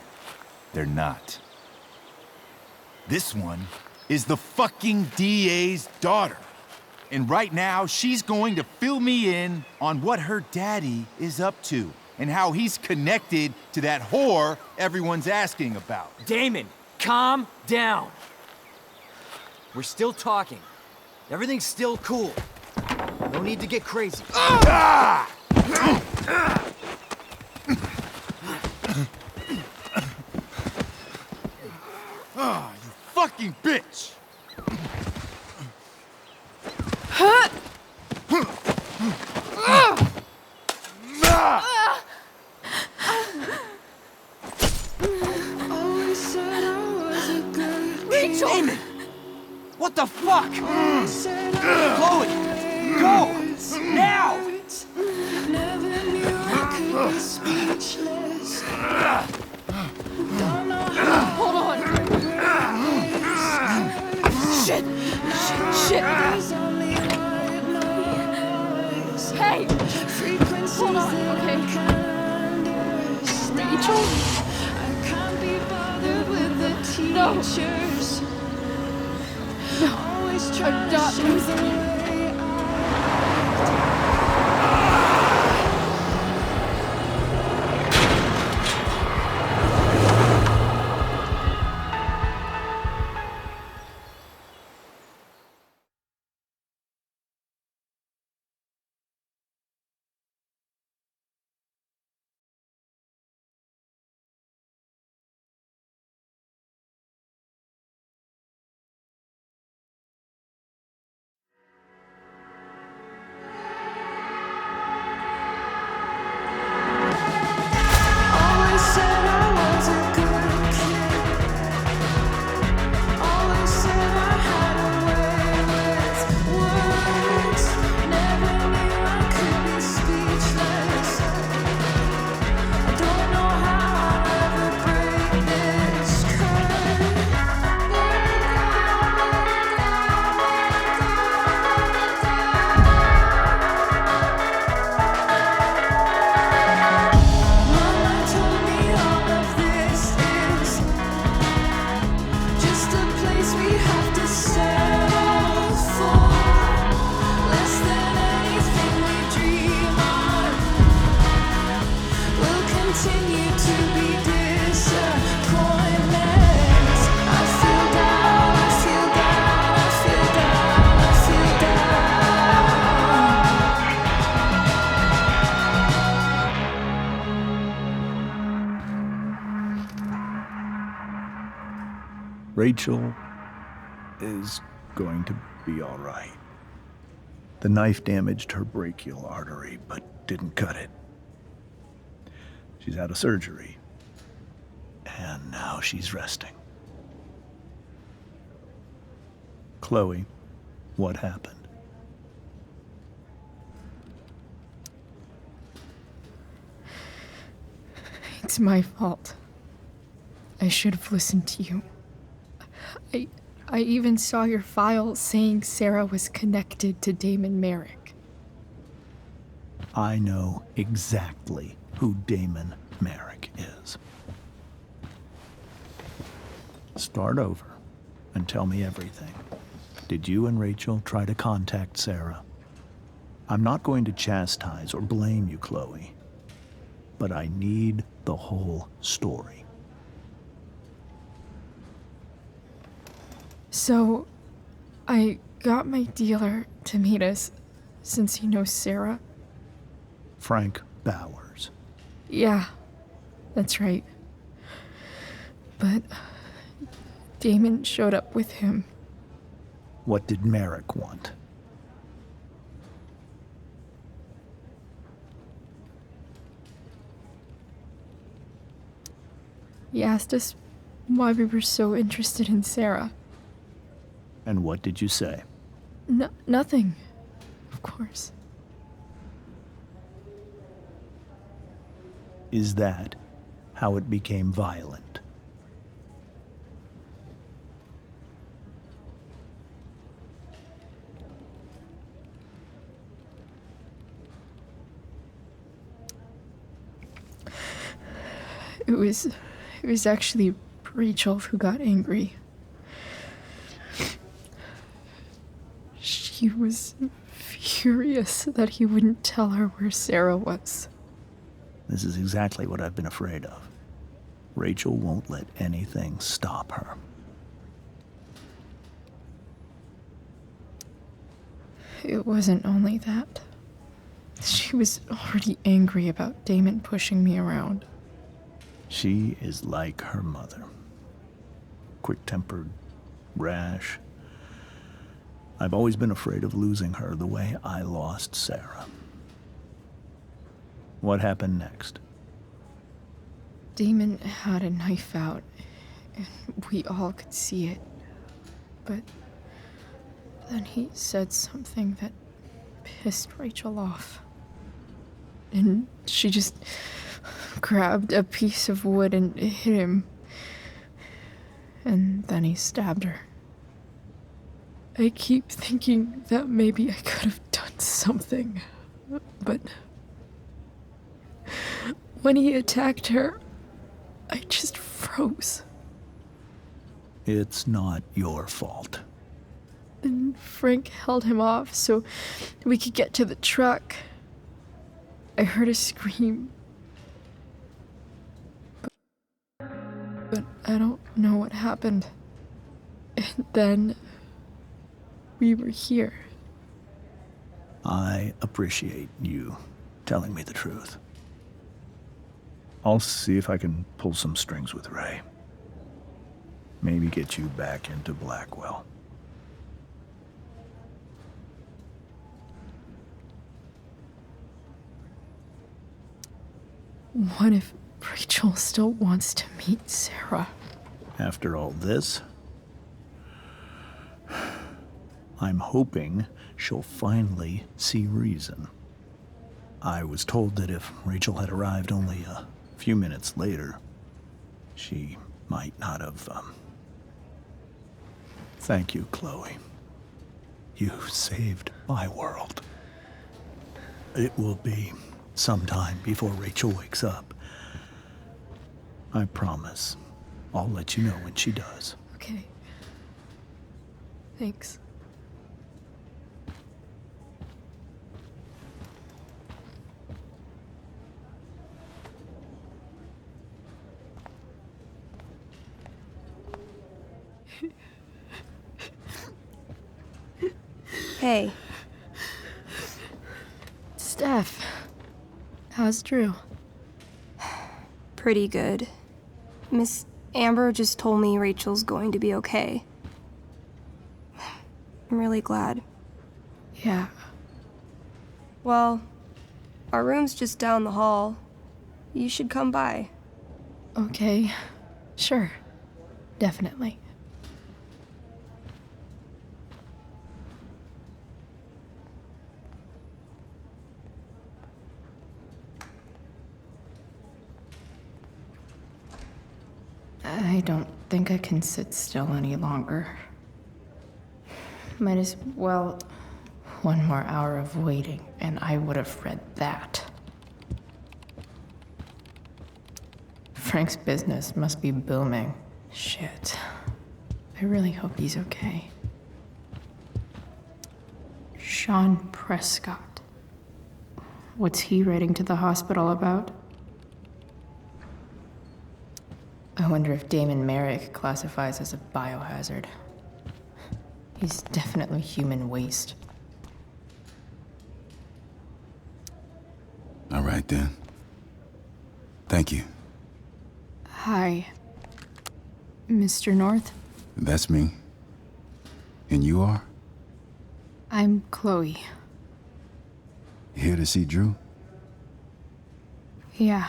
they're not. This one is the fucking DA's daughter. And right now, she's going to fill me in on what her daddy is up to and how he's connected to that whore everyone's asking about. Damon, calm down. We're still talking. Everything's still cool. No need to get crazy. Ah! Oh, you fucking bitch! Rachel! Damon! What the fuck? Chloe! Go! Now! Hold on. Shit. Shit. Okay. Rachel? No. No. I'm not losing you. Rachel is going to be all right. The knife damaged her brachial artery, but didn't cut it. She's had a surgery, and now she's resting. Chloe, what happened? It's my fault. I should have listened to you. I even saw your file saying Sarah was connected to Damon Merrick. I know exactly who Damon Merrick is. Start over and tell me everything. Did you and Rachel try to contact Sarah? I'm not going to chastise or blame you, Chloe, but I need the whole story. So, I got my dealer to meet us, since he knows Sarah. Frank Bowers. Yeah, that's right. But Damon showed up with him. What did Merrick want? He asked us why we were so interested in Sarah. And what did you say? Nothing, of course. Is that how it became violent? It was actually Rachel who got angry. She was furious that he wouldn't tell her where Sarah was. This is exactly what I've been afraid of. Rachel won't let anything stop her. It wasn't only that. She was already angry about Damon pushing me around. She is like her mother. Quick-tempered, rash. I've always been afraid of losing her the way I lost Sarah. What happened next? Damon had a knife out, and we all could see it. But then he said something that pissed Rachel off. And she just grabbed a piece of wood and hit him. And then he stabbed her. I keep thinking that maybe I could have done something, but When he attacked her, I just froze. It's not your fault. Then Frank held him off so we could get to the truck. I heard a scream. But I don't know what happened. And then we were here. I appreciate you telling me the truth. I'll see if I can pull some strings with Ray. Maybe get you back into Blackwell. What if Rachel still wants to meet Sarah? After all this, I'm hoping she'll finally see reason. I was told that if Rachel had arrived only a few minutes later, she might not have, Thank you, Chloe. You saved my world. It will be some time before Rachel wakes up. I promise. I'll let you know when she does. Okay. Thanks. Hey. Steph. How's Drew? Pretty good. Miss Amber just told me Rachel's going to be okay. I'm really glad. Yeah. Well, our room's just down the hall. You should come by. Okay. Sure. Definitely. I don't think I can sit still any longer. Might as well one more hour of waiting, and I would have read that. Frank's business must be booming. Shit. I really hope he's okay. Sean Prescott. What's he writing to the hospital about? I wonder if Damon Merrick classifies as a biohazard. He's definitely human waste. All right, then. Thank you. Hi, Mr. North. That's me. And you are? I'm Chloe. Here to see Drew? Yeah.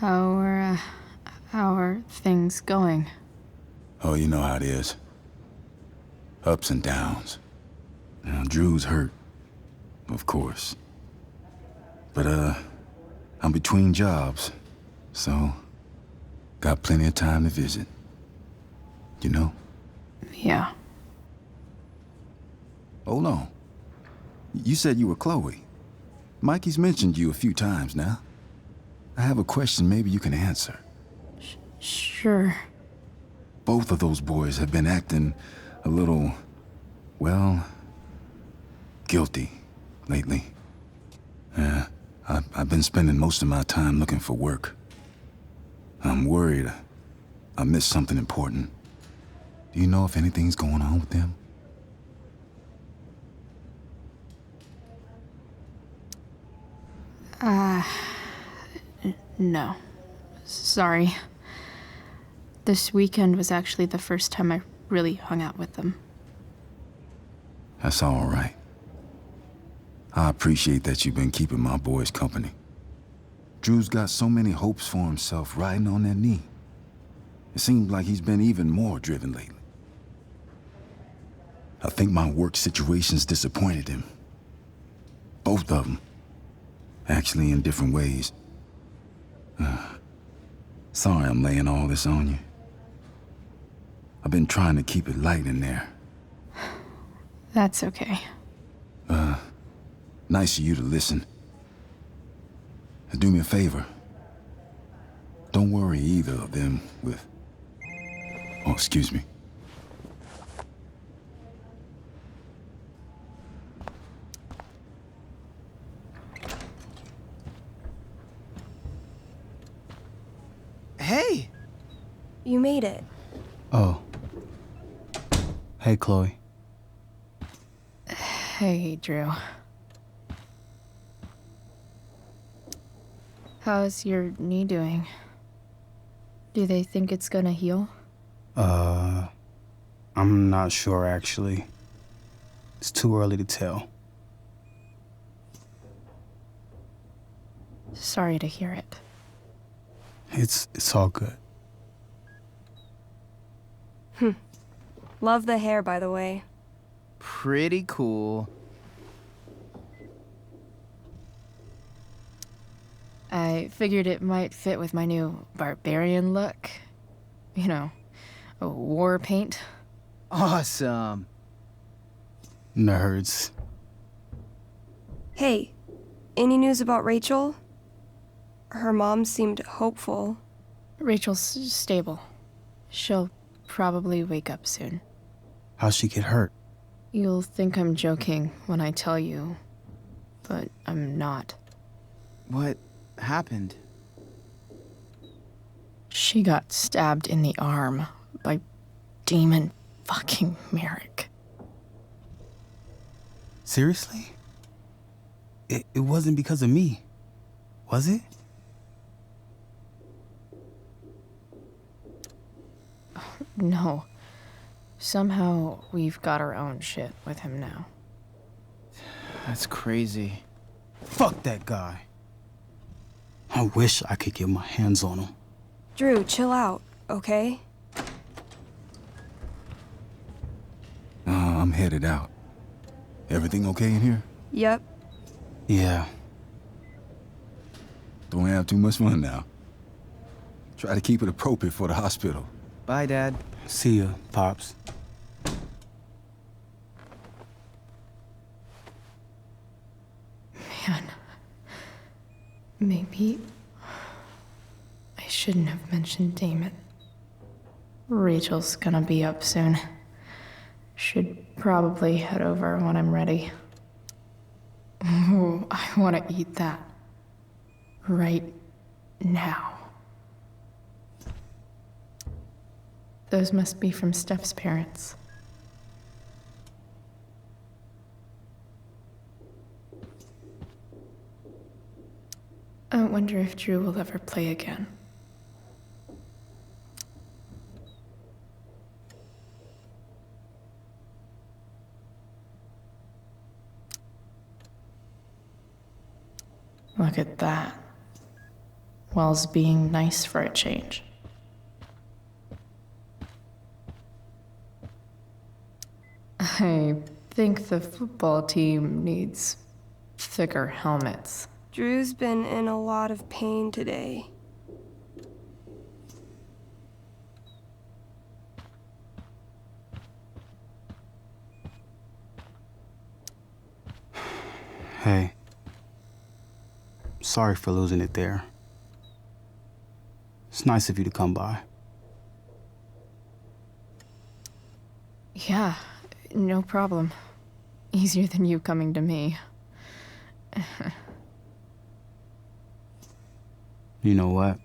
How are things going? Oh, you know how it is. Ups and downs. Now, Drew's hurt, of course. But, I'm between jobs, so got plenty of time to visit. You know? Yeah. Hold on. You said you were Chloe. Mikey's mentioned you a few times now. I have a question maybe you can answer. Sure. Both of those boys have been acting a little, well, guilty lately. I've been spending most of my time looking for work. I'm worried I missed something important. Do you know if anything's going on with them? No. Sorry. This weekend was actually the first time I really hung out with them. That's all right. I appreciate that you've been keeping my boys company. Drew's got so many hopes for himself riding on that knee. It seems like he's been even more driven lately. I think my work situation's disappointed him. Both of them. Actually, in different ways. Sorry I'm laying all this on you. I've been trying to keep it light in there. That's okay. Nice of you to listen. Do me a favor. Don't worry either of them with... Oh, excuse me. Hey! You made it. Oh. Hey, Chloe. Hey, Drew. How's your knee doing? Do they think it's gonna heal? I'm not sure, actually. It's too early to tell. Sorry to hear it. It's all good. Love the hair, by the way. Pretty cool. I figured it might fit with my new barbarian look. You know, a war paint. Awesome. Nerds. Hey, any news about Rachel? Her mom seemed hopeful. Rachel's stable. She'll probably wake up soon. How'd she get hurt? You'll think I'm joking when I tell you, but I'm not. What happened? She got stabbed in the arm by Demon fucking Merrick. Seriously? It wasn't because of me, was it? No. Somehow we've got our own shit with him now. That's crazy. Fuck that guy. I wish I could get my hands on him. Drew, chill out, okay? I'm headed out. Everything okay in here? Yep. Yeah. Don't have too much fun now. Try to keep it appropriate for the hospital. Bye, Dad. See ya, Pops. Man. Maybe I shouldn't have mentioned Damon. Rachel's gonna be up soon. Should probably head over when I'm ready. Ooh, I want to eat that. Right now. Those must be from Steph's parents. I wonder if Drew will ever play again. Look at that. Wells being nice for a change. I think the football team needs thicker helmets. Drew's been in a lot of pain today. Hey. Sorry for losing it there. It's nice of you to come by. Yeah, no problem. Easier than you coming to me. You know what?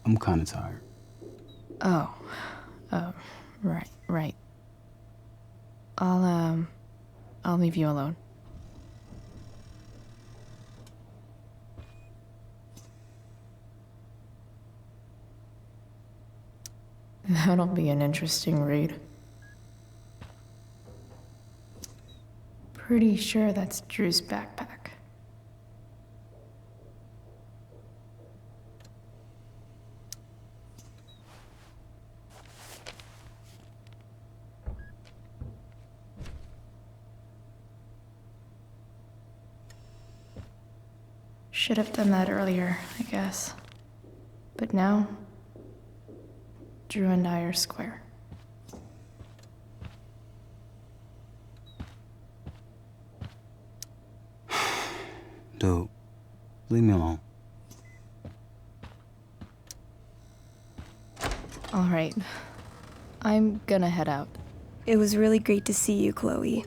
I'm kinda tired. Oh, right. I'll leave you alone. That'll be an interesting read. Pretty sure that's Drew's backpack. Should have done that earlier, I guess. But now, Drew and I are square. Leave me alone. All right. I'm gonna head out. It was really great to see you, Chloe.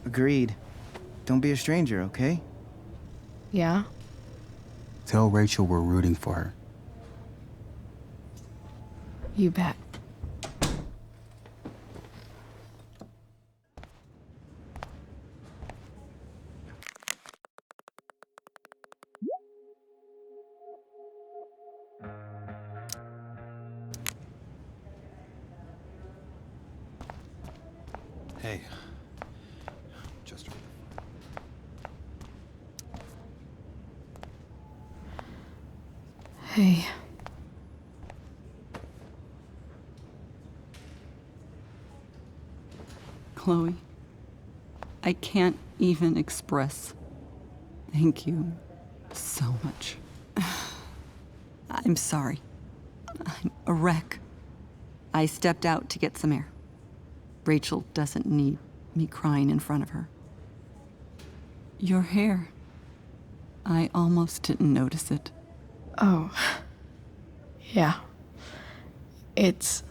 Agreed. Don't be a stranger, okay? Yeah? Tell Rachel we're rooting for her. You bet. Hey. Just Hey. Chloe, I can't even express thank you so much. I'm sorry. I'm a wreck. I stepped out to get some air. Rachel doesn't need me crying in front of her. Your hair. I almost didn't notice it. Oh. Yeah. It's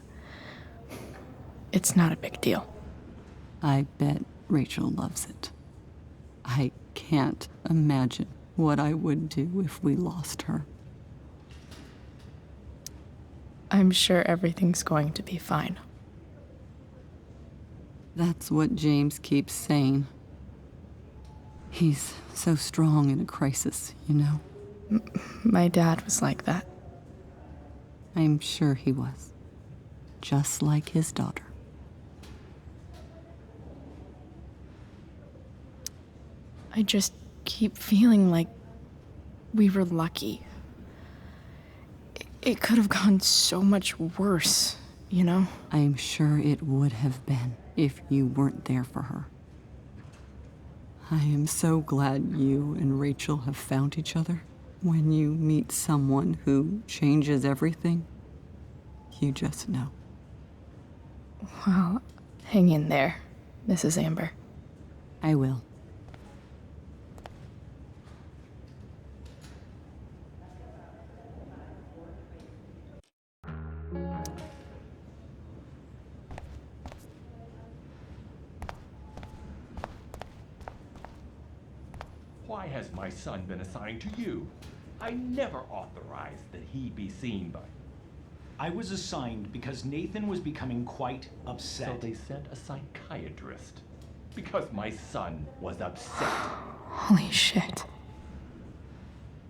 not a big deal. I bet Rachel loves it. I can't imagine what I would do if we lost her. I'm sure everything's going to be fine. That's what James keeps saying. He's so strong in a crisis, you know? My dad was like that. I'm sure he was. Just like his daughter. I just keep feeling like we were lucky. It could have gone so much worse, you know? I'm sure it would have been if you weren't there for her. I am so glad you and Rachel have found each other. When you meet someone who changes everything, you just know. Well, hang in there, Mrs. Amber. I will. Why has my son been assigned to you? I never authorized that he be seen by... I was assigned because Nathan was becoming quite upset. So they sent a psychiatrist. Because my son was upset. Holy shit.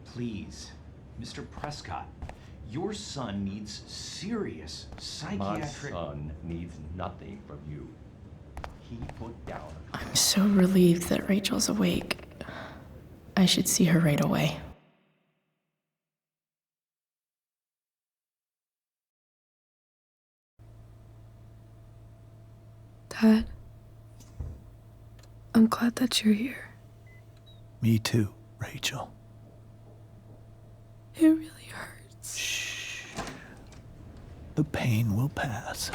Please, Mr. Prescott, your son needs serious psychiatric... My son needs nothing from you. He put down... I'm so relieved that Rachel's awake. I should see her right away. Dad, I'm glad that you're here. Me too, Rachel. It really hurts. Shh. The pain will pass.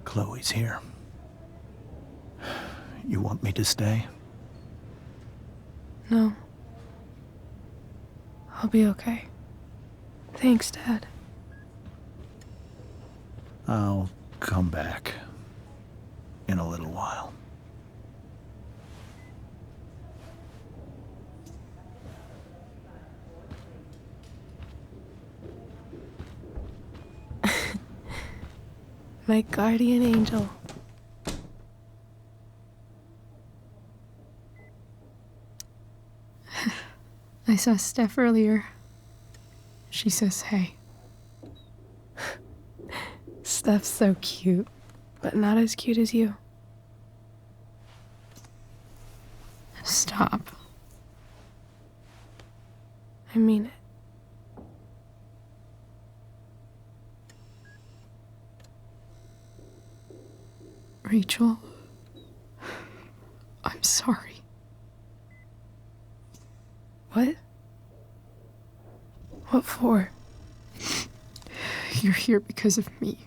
Chloe's here. You want me to stay? No. I'll be okay. Thanks, Dad. I'll come back in a little while. My guardian angel. I saw Steph earlier. She says hey. Steph's so cute, but not as cute as you. Stop. I mean it. Rachel, I'm sorry. What? What for? You're here because of me.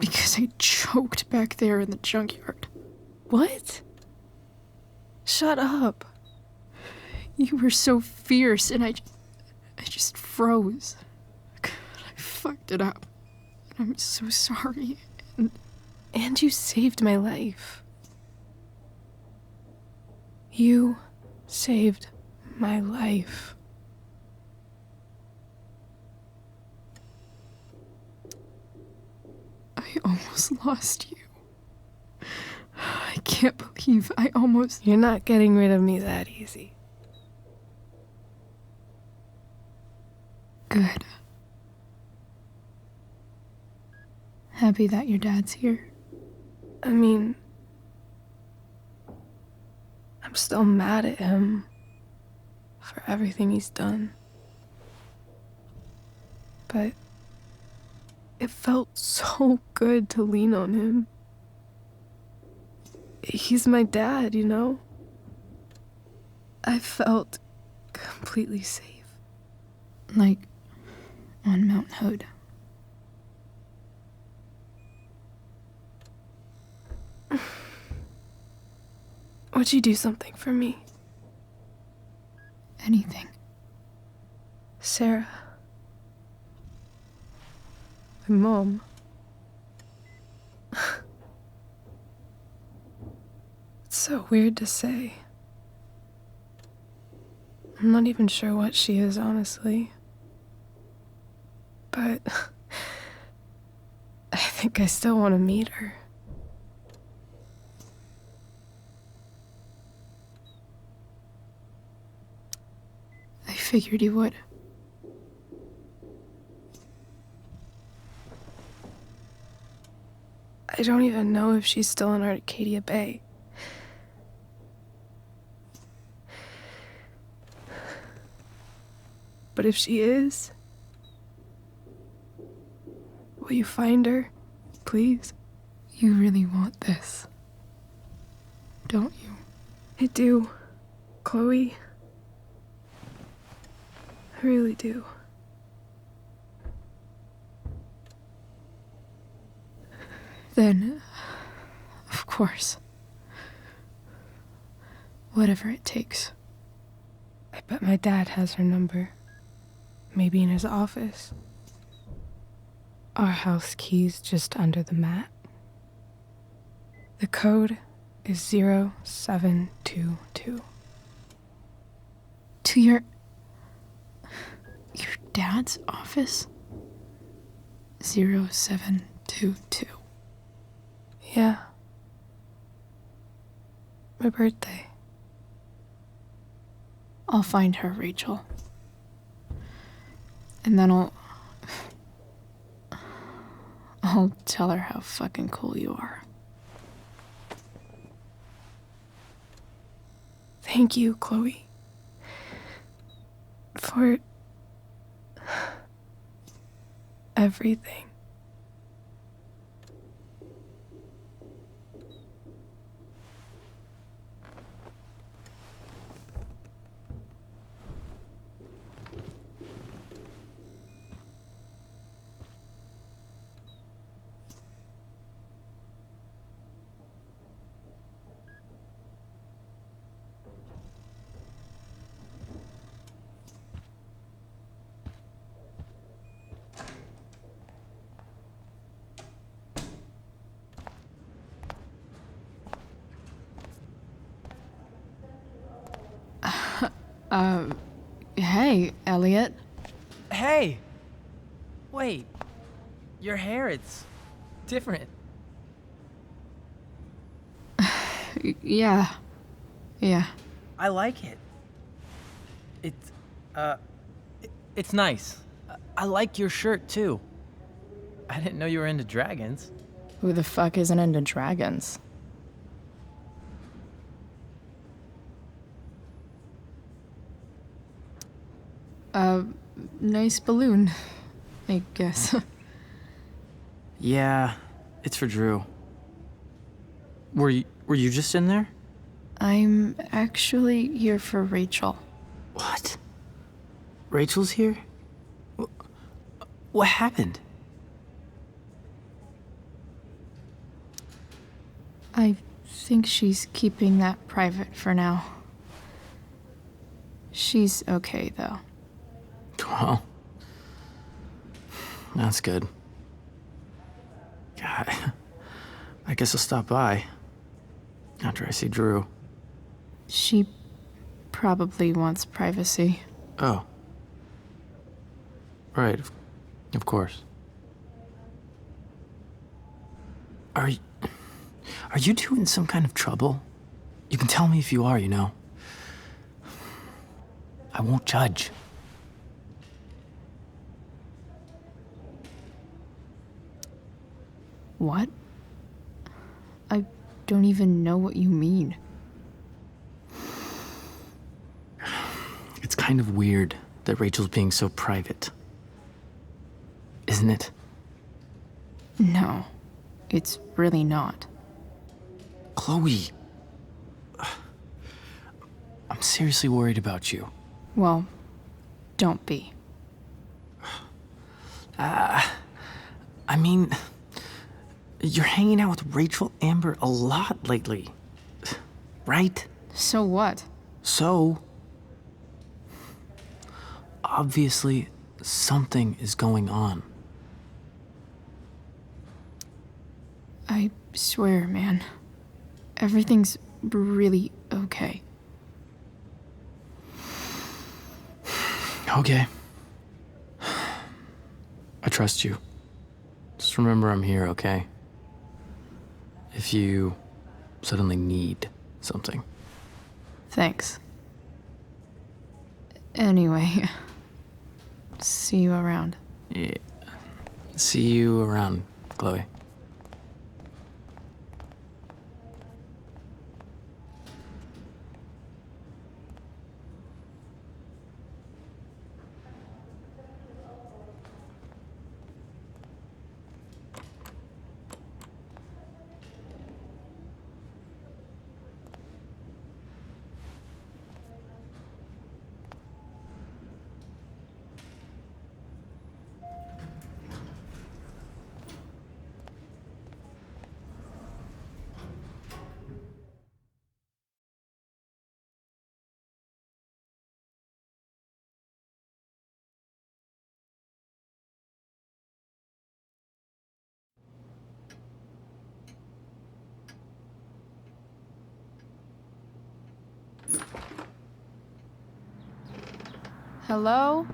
Because I choked back there in the junkyard. What? Shut up. You were so fierce, and I just froze. God, I fucked it up. I'm so sorry. And you saved my life. You saved my life. I almost lost you. I can't believe I almost... You're not getting rid of me that easy. Good. Happy that your dad's here. I mean, I'm still mad at him for everything he's done. But it felt so good to lean on him. He's my dad, you know? I felt completely safe. Like on Mount Hood. Would you do something for me? Anything. Sarah. My mom. It's so weird to say. I'm not even sure what she is, honestly. But I think I still want to meet her. I figured you would. I don't even know if she's still in Arcadia Bay. But if she is, will you find her, please? You really want this, don't you? I do, Chloe. I really do. Then, of course. Whatever it takes. I bet my dad has her number. Maybe in his office. Our house key's just under the mat. The code is 0722. To your dad's office? 0722. Yeah. My birthday. I'll find her, Rachel. And then I'll tell her how fucking cool you are. Thank you, Chloe. For everything. Hey, Elliot. Hey! Wait. Your hair, it's different. Yeah. I like it. It's nice. I like your shirt, too. I didn't know you were into dragons. Who the fuck isn't into dragons? Nice balloon, I guess. Yeah, it's for Drew. Were you just in there? I'm actually here for Rachel. What? Rachel's here? What happened? I think she's keeping that private for now. She's okay, though. Well, that's good. God, I guess I'll stop by after I see Drew. She probably wants privacy. Oh. Right, of course. Are you two in some kind of trouble? You can tell me if you are, you know. I won't judge. What? I don't even know what you mean. It's kind of weird that Rachel's being so private. Isn't it? No, it's really not. Chloe. I'm seriously worried about you. Well, don't be. I mean, you're hanging out with Rachel Amber a lot lately, right? So what? So, obviously, something is going on. I swear, man. Everything's really okay. Okay. I trust you. Just remember I'm here, okay? If you suddenly need something. Thanks. Anyway, see you around. Yeah. See you around, Chloe. Hello?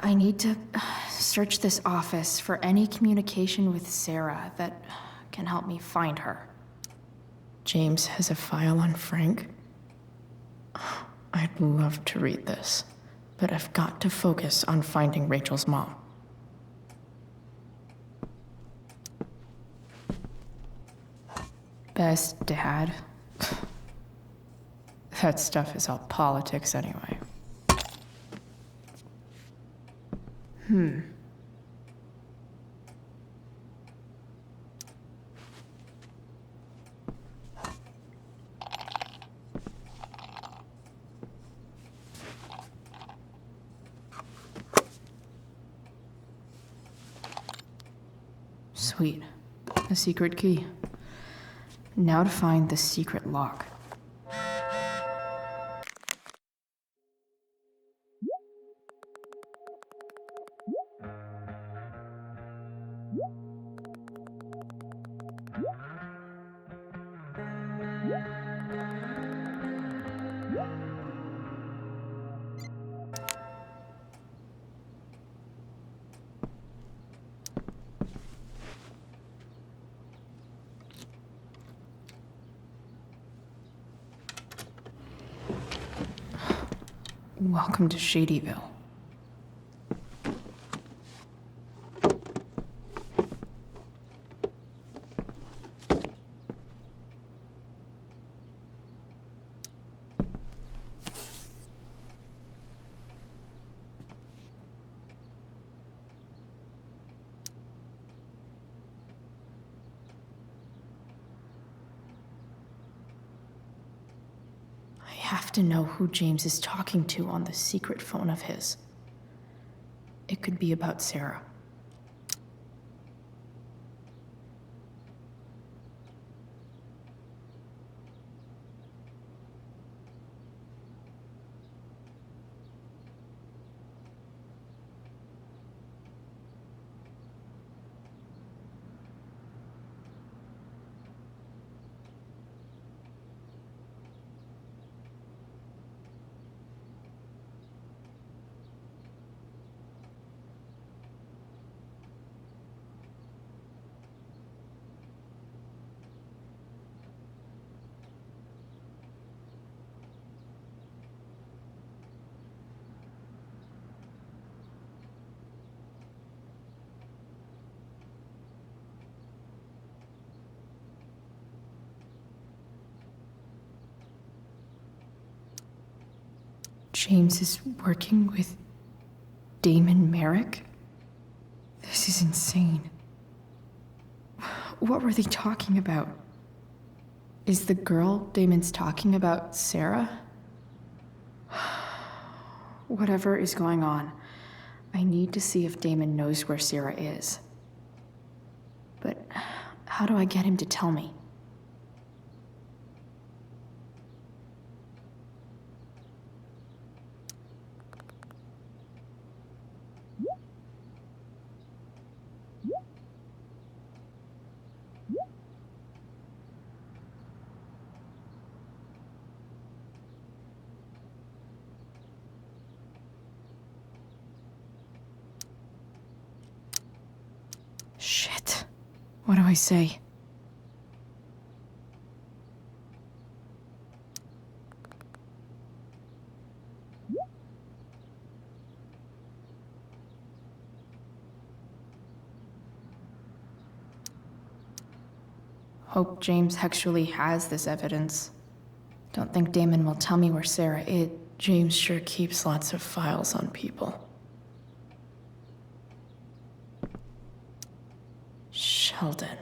I need to search this office for any communication with Sarah that can help me find her. James has a file on Frank. I'd love to read this, but I've got to focus on finding Rachel's mom. Best dad. That stuff is all politics anyway. Sweet. A secret key. Now to find the secret lock. Welcome to Shadyville. have to know who James is talking to on the secret phone of his. It could be about Sarah. James is working with Damon Merrick? This is insane. What were they talking about? Is the girl Damon's talking about Sarah? Whatever is going on, I need to see if Damon knows where Sarah is. But how do I get him to tell me? Shit. What do I say? Hope James actually has this evidence. Don't think Damon will tell me where Sarah is. James sure keeps lots of files on people. Sheldon.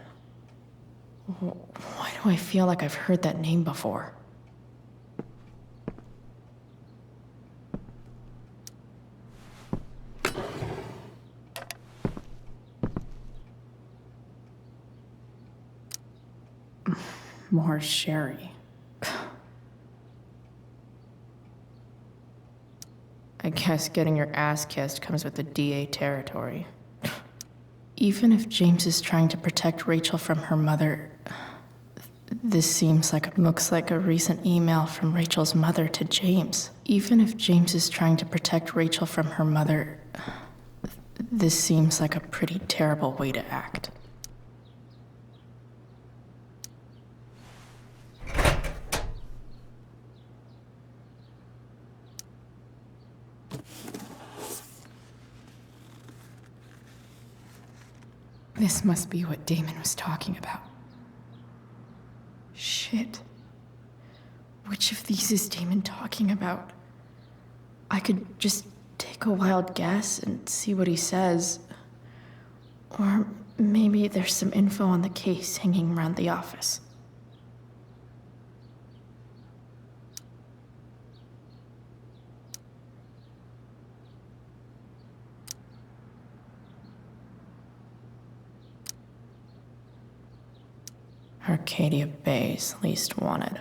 Why do I feel like I've heard that name before? More sherry. I guess getting your ass kissed comes with the DA territory. Even if James is trying to protect Rachel from her mother, this looks like a recent email from Rachel's mother to James. Even if James is trying to protect Rachel from her mother, this seems like a pretty terrible way to act. This must be what Damon was talking about. Shit. Which of these is Damon talking about? I could just take a wild guess and see what he says. Or maybe there's some info on the case hanging around the office. Arcadia Bay's least wanted.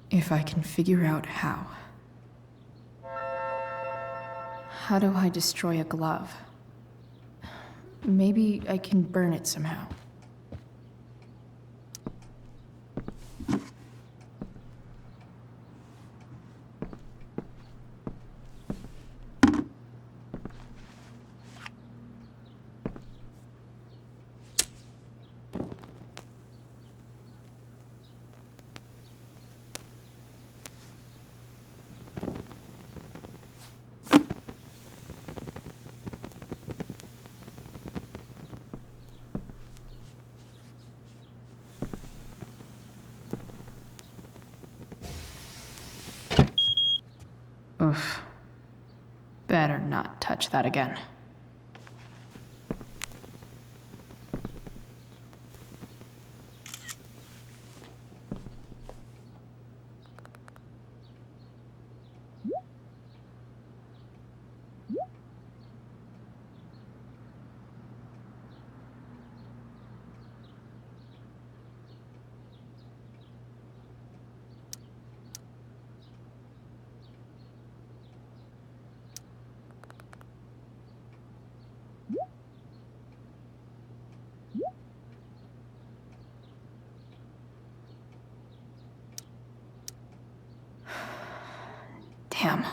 If I can figure out how. How do I destroy a glove? Maybe I can burn it somehow. Oof. Better not touch that again. Damn.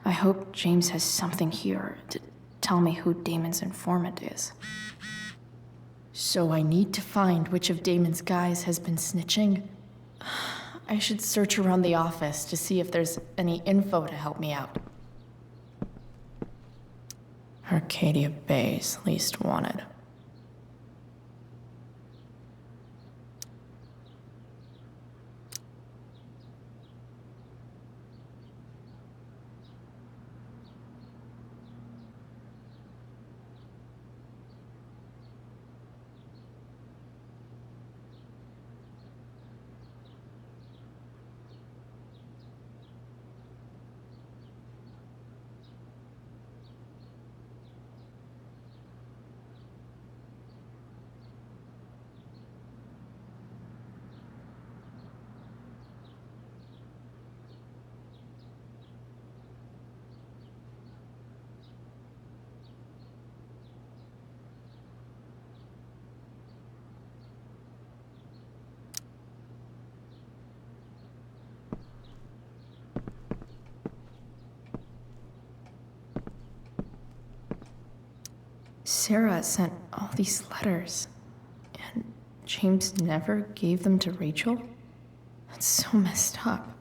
I hope James has something here to tell me who Damon's informant is. So I need to find which of Damon's guys has been snitching. I should search around the office to see if there's any info to help me out. Arcadia Bay's least wanted. Sarah sent all these letters, and James never gave them to Rachel? That's so messed up.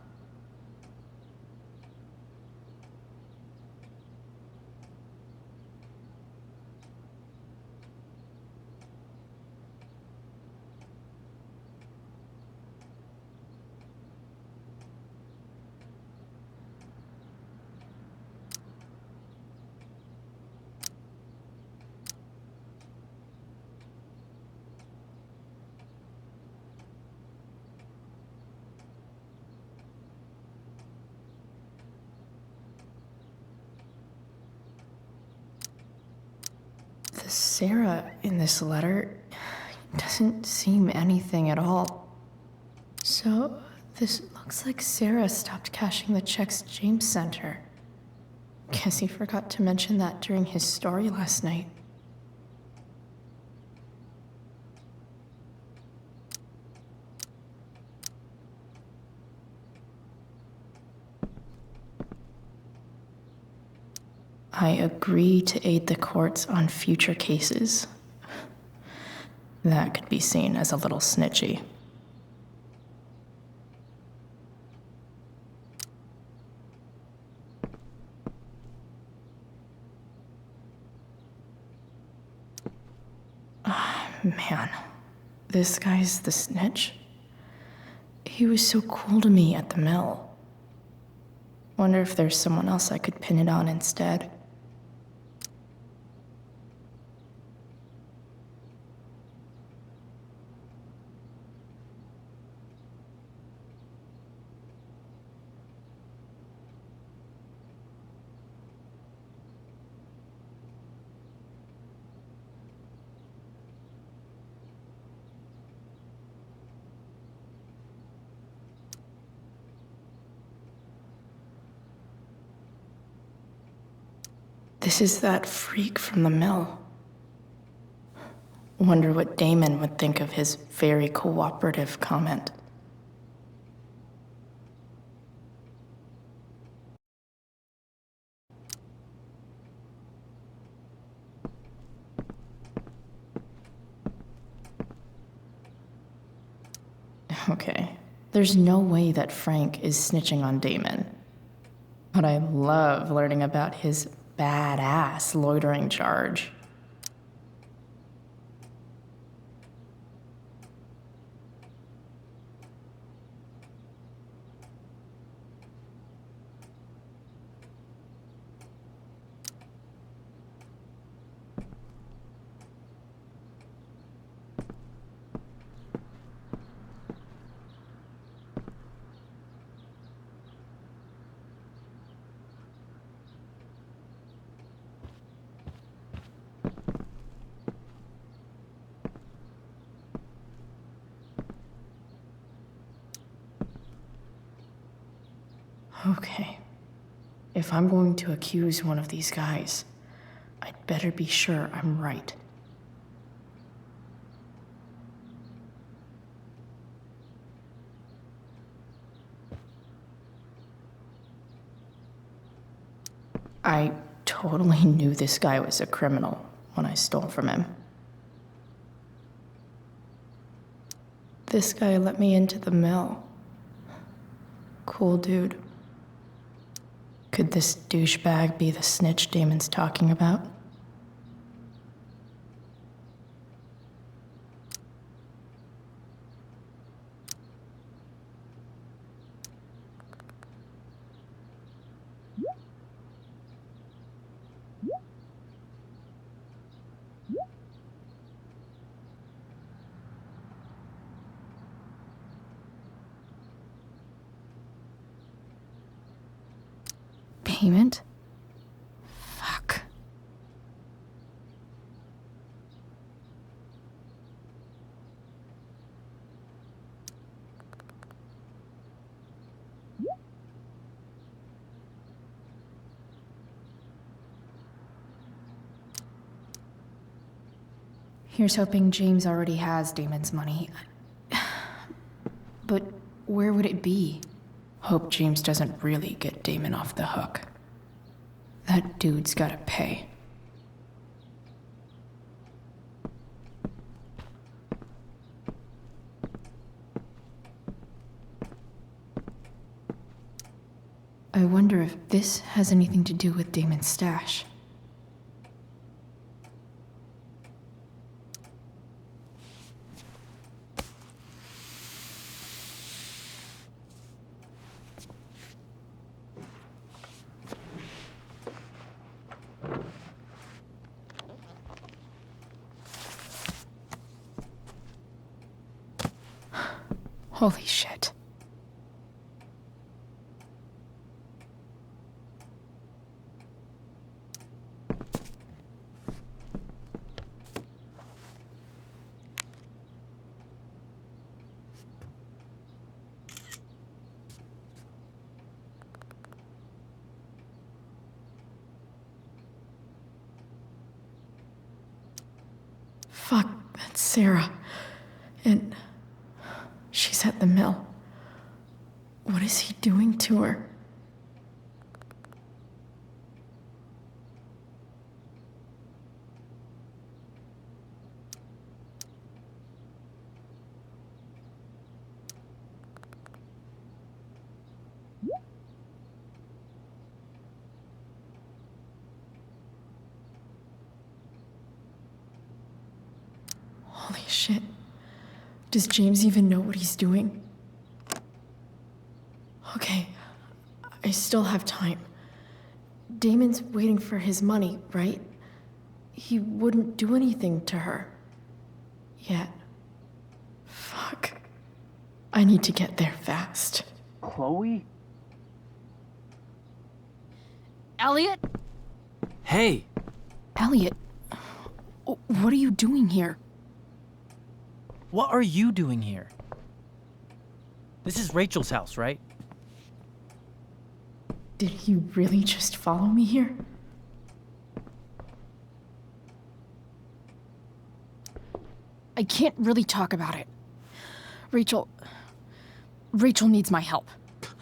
The Sarah in this letter doesn't seem anything at all. So, this looks like Sarah stopped cashing the checks James sent her. Guess he forgot to mention that during his story last night. I agree to aid the courts on future cases. That could be seen as a little snitchy. Man, this guy's the snitch? He was so cool to me at the mill. Wonder if there's someone else I could pin it on instead. This is that freak from the mill. Wonder what Damon would think of his very cooperative comment. Okay, there's no way that Frank is snitching on Damon. But I love learning about his badass loitering charge. Okay. If I'm going to accuse one of these guys, I'd better be sure I'm right. I totally knew this guy was a criminal when I stole from him. This guy let me into the mill. Cool dude. Could this douchebag be the snitch Damon's talking about? Payment? Fuck. Here's hoping James already has Damon's money. But where would it be? Hope James doesn't really get Damon off the hook. That dude's gotta pay. I wonder if this has anything to do with Damon's stash. Holy shit. Fuck, that's Sarah. And she's at the mill. What is he doing to her? Holy shit. Does James even know what he's doing? Okay, I still have time. Damon's waiting for his money, right? He wouldn't do anything to her. Yet. Fuck. I need to get there fast. Chloe? Elliot? Hey! Elliot, what are you doing here? What are you doing here? This is Rachel's house, right? Did you really just follow me here? I can't really talk about it. Rachel needs my help.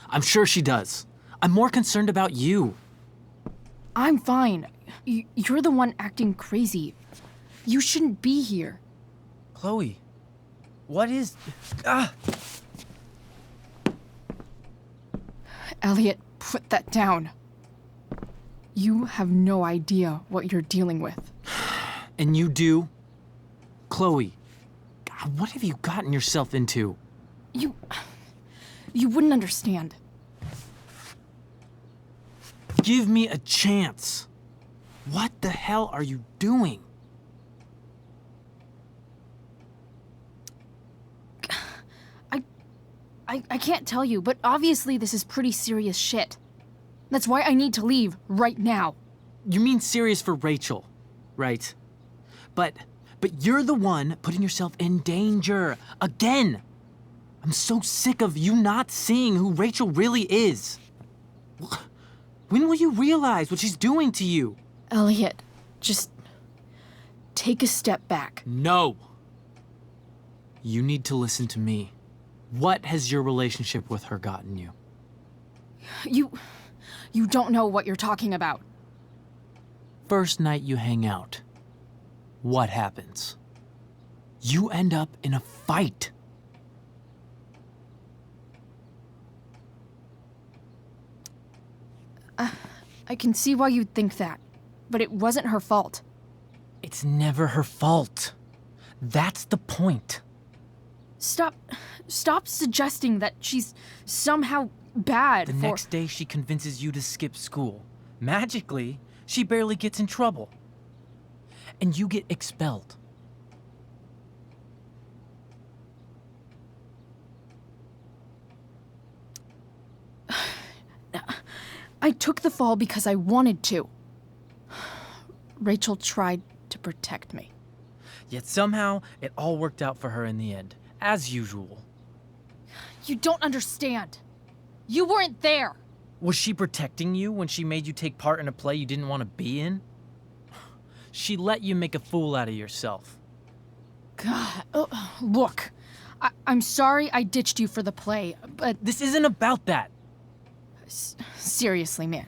I'm sure she does. I'm more concerned about you. I'm fine. You're the one acting crazy. You shouldn't be here. Chloe, what is... Elliot, put that down. You have no idea what you're dealing with. And you do? Chloe, God, what have you gotten yourself into? You wouldn't understand. Give me a chance. What the hell are you doing? I can't tell you, but obviously this is pretty serious shit. That's why I need to leave right now. You mean serious for Rachel, right? But you're the one putting yourself in danger. Again! I'm so sick of you not seeing who Rachel really is. When will you realize what she's doing to you? Elliot, just take a step back. No. You need to listen to me. What has your relationship with her gotten you? You don't know what you're talking about. First night you hang out, what happens? You end up in a fight. I can see why you'd think that, but it wasn't her fault. It's never her fault. That's the point. Stop suggesting that she's somehow bad. The next day she convinces you to skip school. Magically, she barely gets in trouble. And you get expelled. I took the fall because I wanted to. Rachel tried to protect me. Yet somehow, it all worked out for her in the end, as usual. You don't understand. You weren't there. Was she protecting you when she made you take part in a play you didn't want to be in? She let you make a fool out of yourself. God, look. I'm sorry I ditched you for the play, but... This isn't about that. Seriously, man.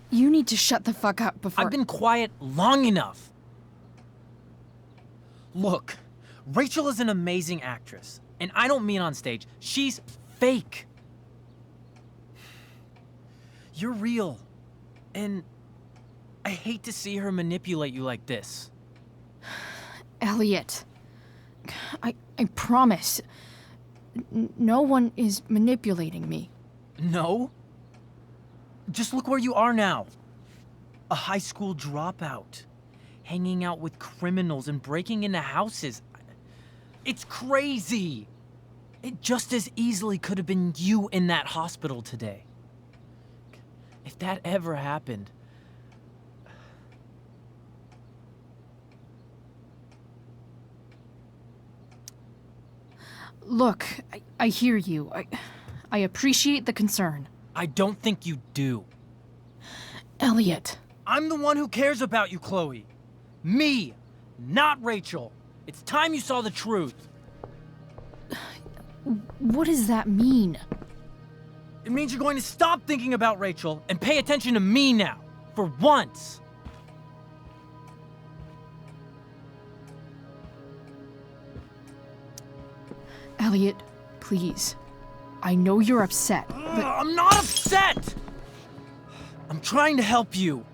You need to shut the fuck up before... I've been quiet long enough. Look, Rachel is an amazing actress. And I don't mean on stage. She's fake. You're real. And I hate to see her manipulate you like this. Elliot, I promise. No one is manipulating me. No? Just look where you are now. A high school dropout. Hanging out with criminals and breaking into houses. It's crazy. It just as easily could have been you in that hospital today. If that ever happened... Look, I hear you. I appreciate the concern. I don't think you do. Elliot. I'm the one who cares about you, Chloe. Me, not Rachel. It's time you saw the truth. What does that mean? It means you're going to stop thinking about Rachel and pay attention to me now. For once. Elliot, please. I know you're upset, but... I'm not upset! I'm trying to help you.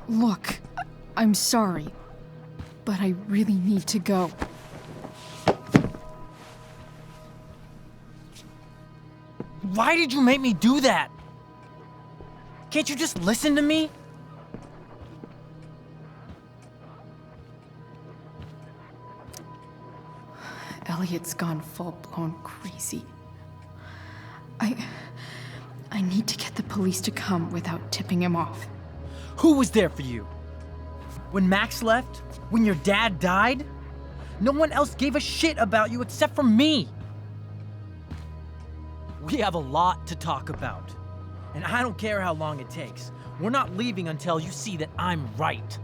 Look, I'm sorry, but I really need to go. Why did you make me do that? Can't you just listen to me? Elliot's gone full-blown crazy. I need to get the police to come without tipping him off. Who was there for you? When Max left? When your dad died? No one else gave a shit about you except for me. We have a lot to talk about. And I don't care how long it takes. We're not leaving until you see that I'm right.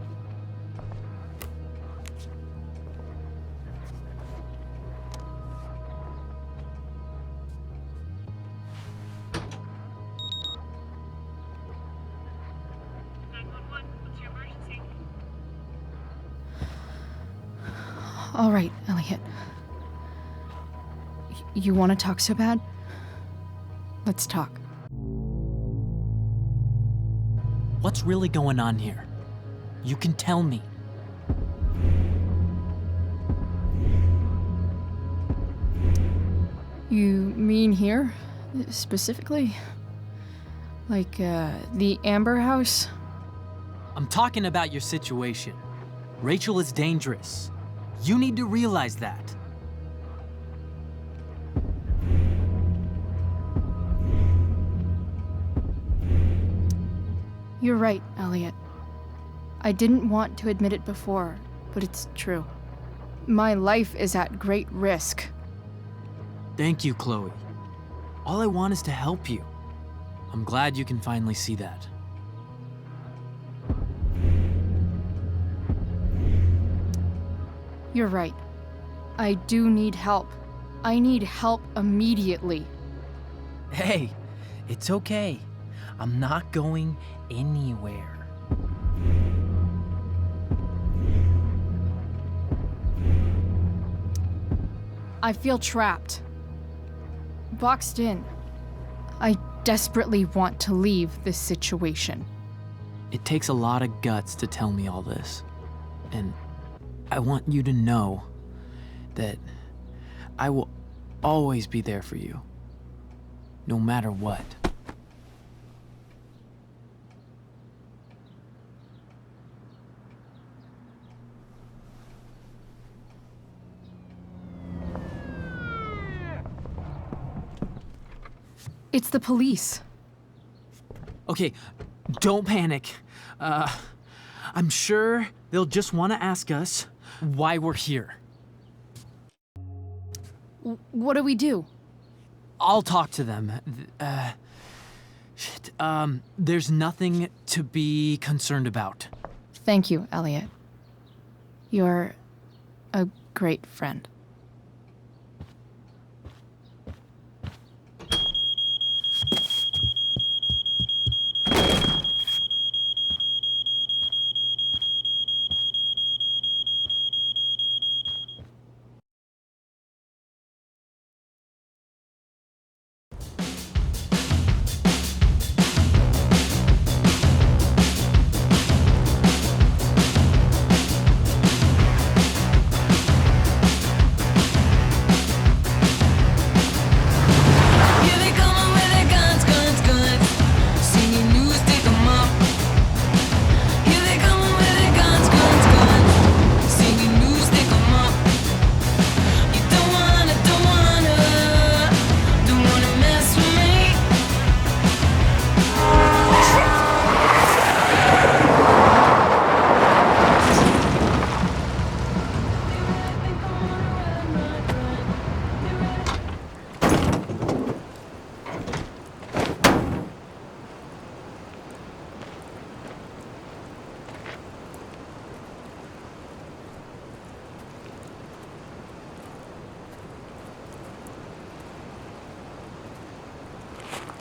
All right, Elliot. You want to talk so bad? Let's talk. What's really going on here? You can tell me. You mean here, specifically? Like, the Amber House? I'm talking about your situation. Rachel is dangerous. You need to realize that. You're right, Elliot. I didn't want to admit it before, but it's true. My life is at great risk. Thank you, Chloe. All I want is to help you. I'm glad you can finally see that. You're right. I do need help. I need help immediately. Hey, it's okay. I'm not going anywhere. I feel trapped. Boxed in. I desperately want to leave this situation. It takes a lot of guts to tell me all this. And I want you to know that I will always be there for you, no matter what. It's the police. Okay, don't panic. I'm sure they'll just want to ask us why we're here. What do we do? I'll talk to them. There's nothing to be concerned about. Thank you, Elliot. You're a great friend.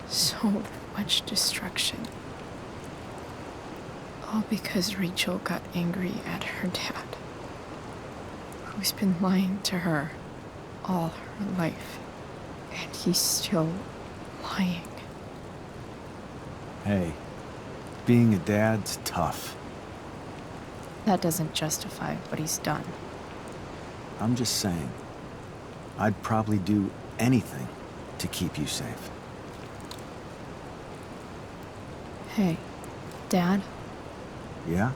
So much destruction. All because Rachel got angry at her dad, who's been lying to her all her life. And he's still lying. Hey, being a dad's tough. That doesn't justify what he's done. I'm just saying, I'd probably do anything to keep you safe. Hey, Dad? Yeah?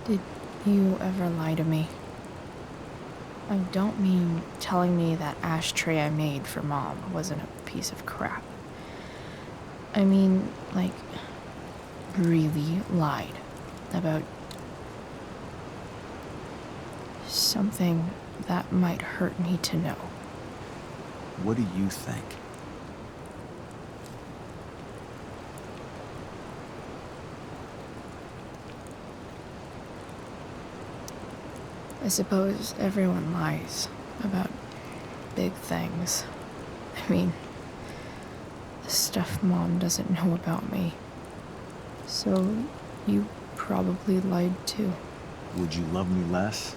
Did you ever lie to me? I don't mean telling me that ashtray I made for Mom wasn't a piece of crap. I mean, like, really lied about something that might hurt me to know. What do you think? I suppose everyone lies about big things. I mean, the stuff Mom doesn't know about me. So you probably lied too. Would you love me less?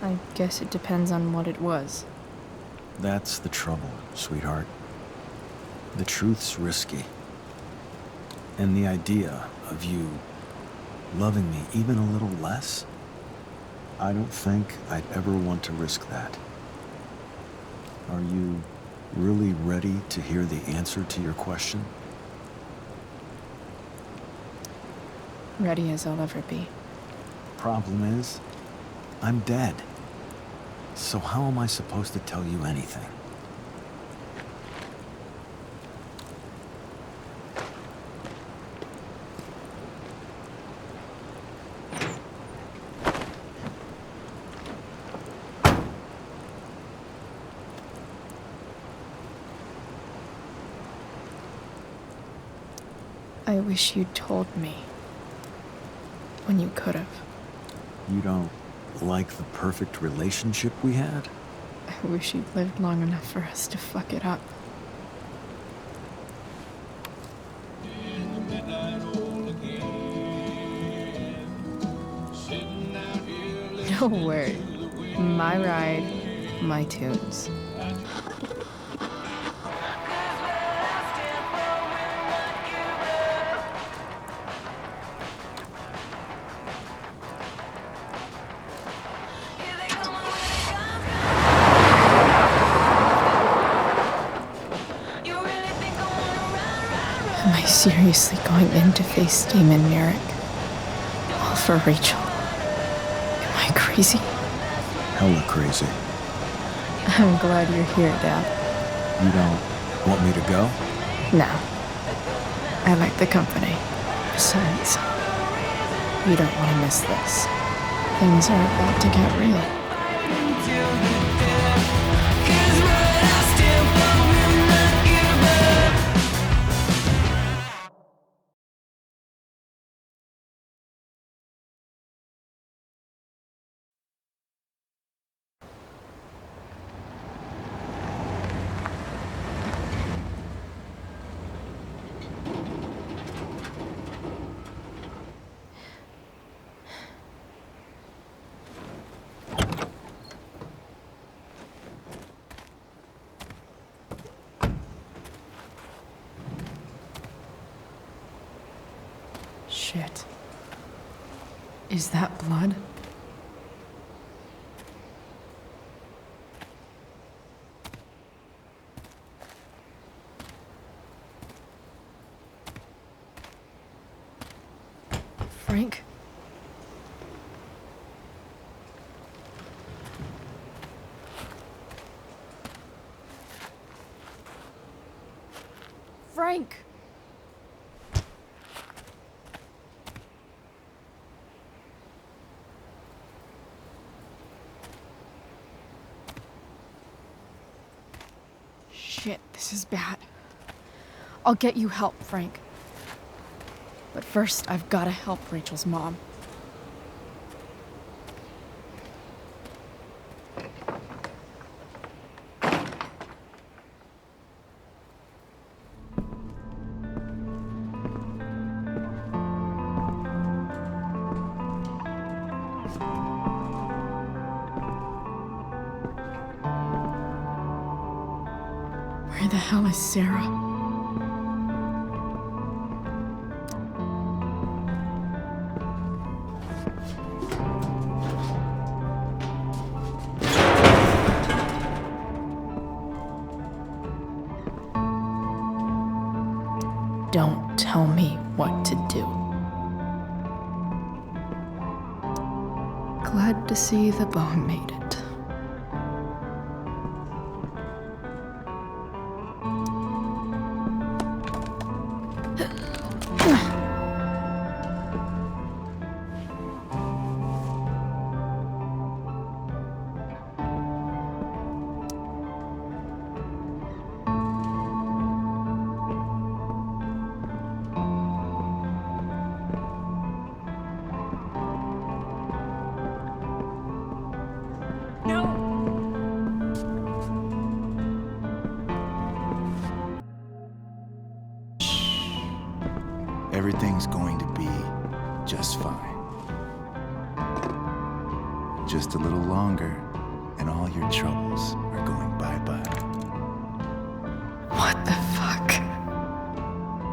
I guess it depends on what it was. That's the trouble, sweetheart. The truth's risky. And the idea of you loving me even a little less, I don't think I'd ever want to risk that. Are you really ready to hear the answer to your question? Ready as I'll ever be. Problem is, I'm dead. So how am I supposed to tell you anything? I wish you'd told me. When you could have. You don't like the perfect relationship we had? I wish you'd lived long enough for us to fuck it up. Don't worry. My ride, my tunes. Am I seriously going in to face Damon Merrick? All for Rachel? Am I crazy? Hella crazy. I'm glad you're here, Dad. You don't want me to go? No. I like the company. Besides, you don't want to miss this. Things are about to get real. Shit. Is that blood? Frank? Frank! Shit, this is bad. I'll get you help, Frank. But first, I've gotta help Rachel's mom. Where the hell is Sarah? Don't tell me what to do. Glad to see the bone made it. everything's going to be just fine. Just a little longer, and all your troubles are going bye-bye. What the fuck?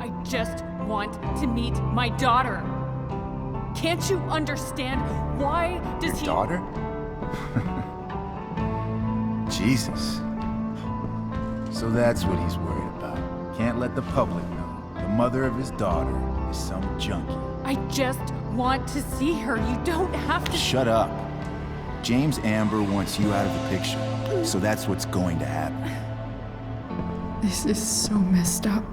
I just want to meet my daughter. Can't you understand? Why does he... Daughter? Jesus. So that's what he's worried about. Can't let the public know. The mother of his daughter is some junkie. I just want to see her. You don't have to... Shut up. James Amber wants you out of the picture, so that's what's going to happen. This is so messed up.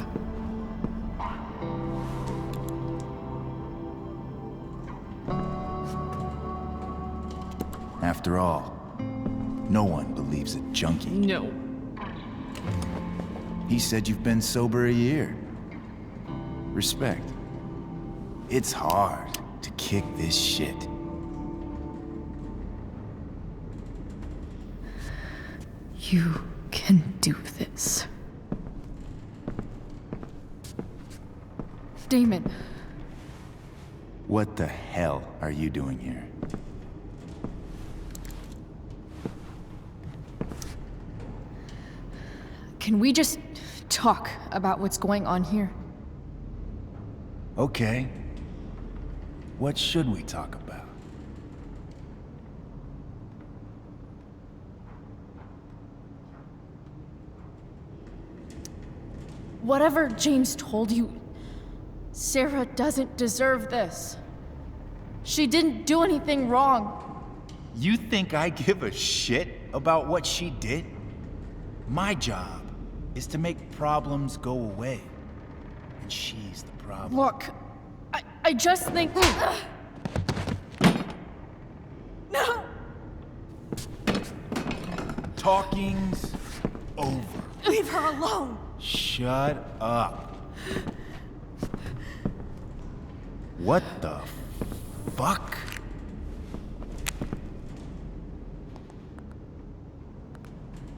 After all, no one believes a junkie. No. He said you've been sober a year. Respect. It's hard to kick this shit. You can do this. Damon. What the hell are you doing here? Can we just talk about what's going on here? Okay. What should we talk about? Whatever James told you, Sarah doesn't deserve this. She didn't do anything wrong. You think I give a shit about what she did? My job is to make problems go away. And she's the problem. Look, I just think... No! Talking's over. Leave her alone! Shut up. What the fuck?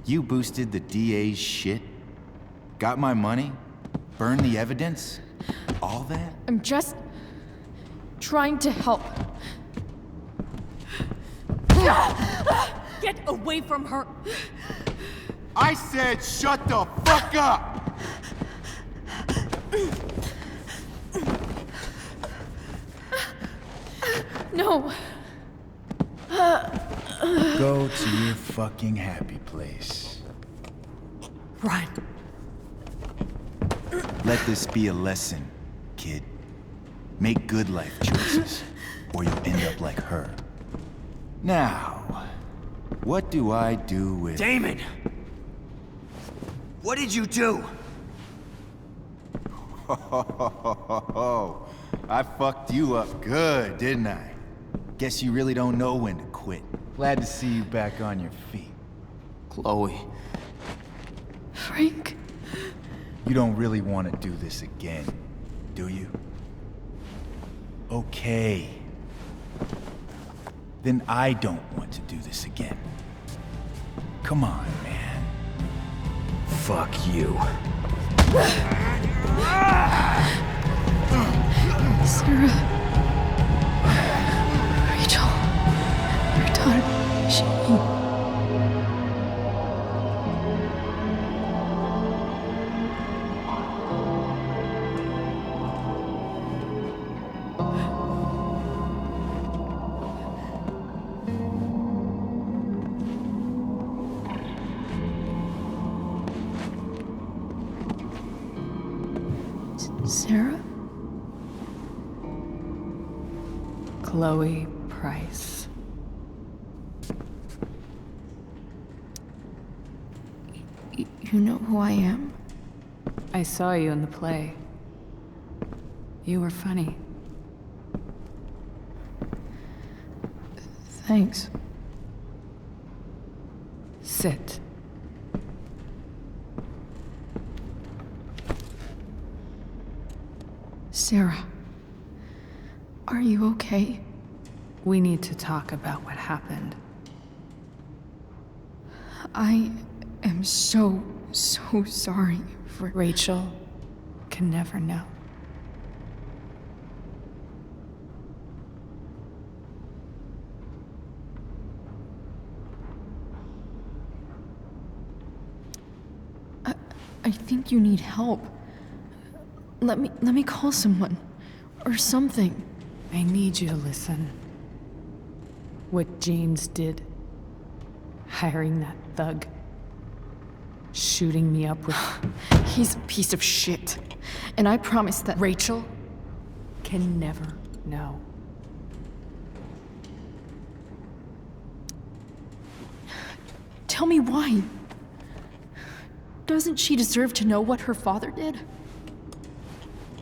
You boosted the DA's shit? Got my money? Burned the evidence? All that? I'm just trying to help. Get away from her! I said shut the fuck up! No. Go to your fucking happy place. Run. Let this be a lesson, kid. Make good life choices, or you'll end up like her. Now, what do I do with... Damon! What did you do? I fucked you up good, didn't I? Guess you really don't know when to quit. Glad to see you back on your feet. Chloe. Frank? You don't really want to do this again, do you? Okay. Then I don't want to do this again. Come on, man. Fuck you. Sarah. Rachel. Your daughter. She... Sarah? Chloe Price. You know who I am? I saw you in the play. You were funny. Thanks. Sit. Sarah, are you okay? We need to talk about what happened. I am so sorry for... Rachel can never know. I think you need help. Let me call someone. Or something. I need you to listen. What James did. Hiring that thug. Shooting me up with... He's a piece of shit. And I promise that... Rachel can never know. Tell me why. Doesn't she deserve to know what her father did?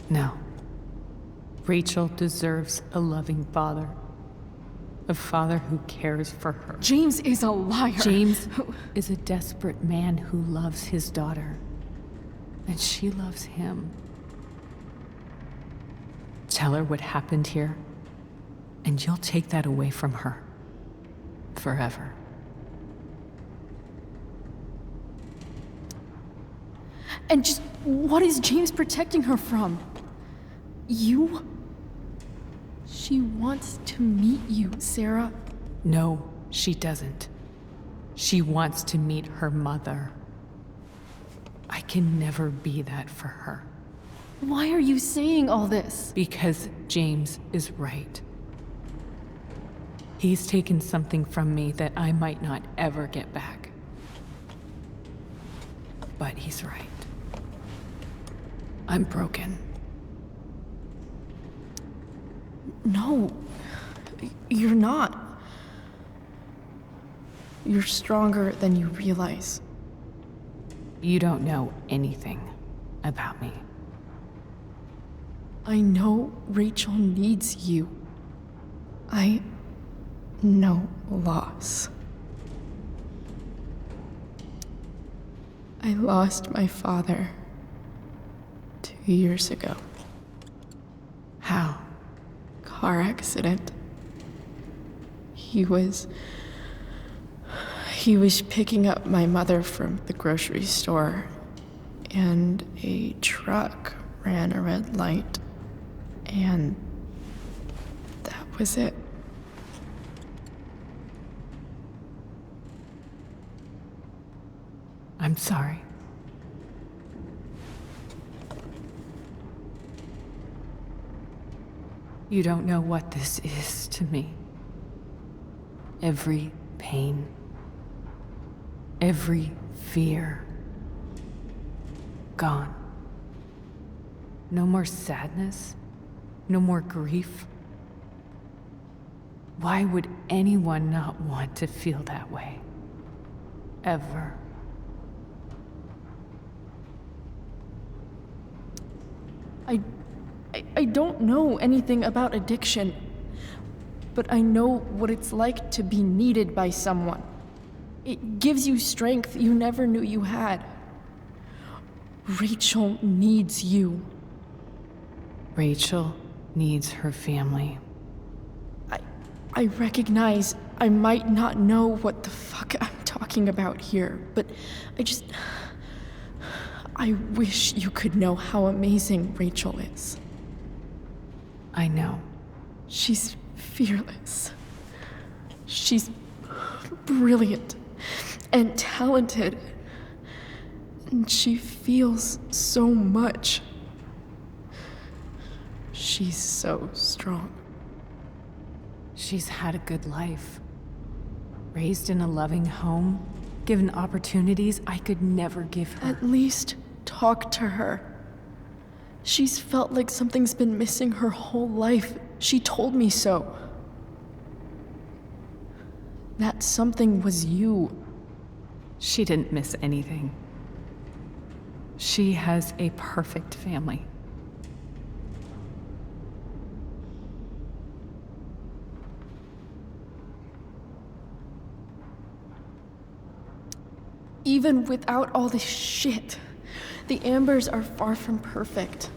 No. Rachel deserves a loving father. A father who cares for her. James is a liar. James is a desperate man who loves his daughter. And she loves him. Tell her what happened here, and you'll take that away from her. Forever. And just what is James protecting her from? You? She wants to meet you, Sarah. No, she doesn't. She wants to meet her mother. I can never be that for her. Why are you saying all this? Because James is right. He's taken something from me that I might not ever get back. But he's right. I'm broken. No, you're not. You're stronger than you realize. You don't know anything about me. I know Rachel needs you. I know loss. I lost my father 2 years ago. How? Car accident. He was picking up my mother from the grocery store, and a truck ran a red light, and that was it. I'm sorry. You don't know what this is to me. Every pain, every fear, gone. No more sadness, no more grief. Why would anyone not want to feel that way? Ever. I don't know anything about addiction, but I know what it's like to be needed by someone. It gives you strength you never knew you had. Rachel needs you. Rachel needs her family. I recognize I might not know what the fuck I'm talking about here, but I wish you could know how amazing Rachel is. I know. She's fearless. She's brilliant and talented. And she feels so much. She's so strong. She's had a good life. Raised in a loving home, given opportunities I could never give her. At least talk to her. She's felt like something's been missing her whole life. She told me so. That something was you. She didn't miss anything. She has a perfect family. Even without all this shit, the Ambers are far from perfect.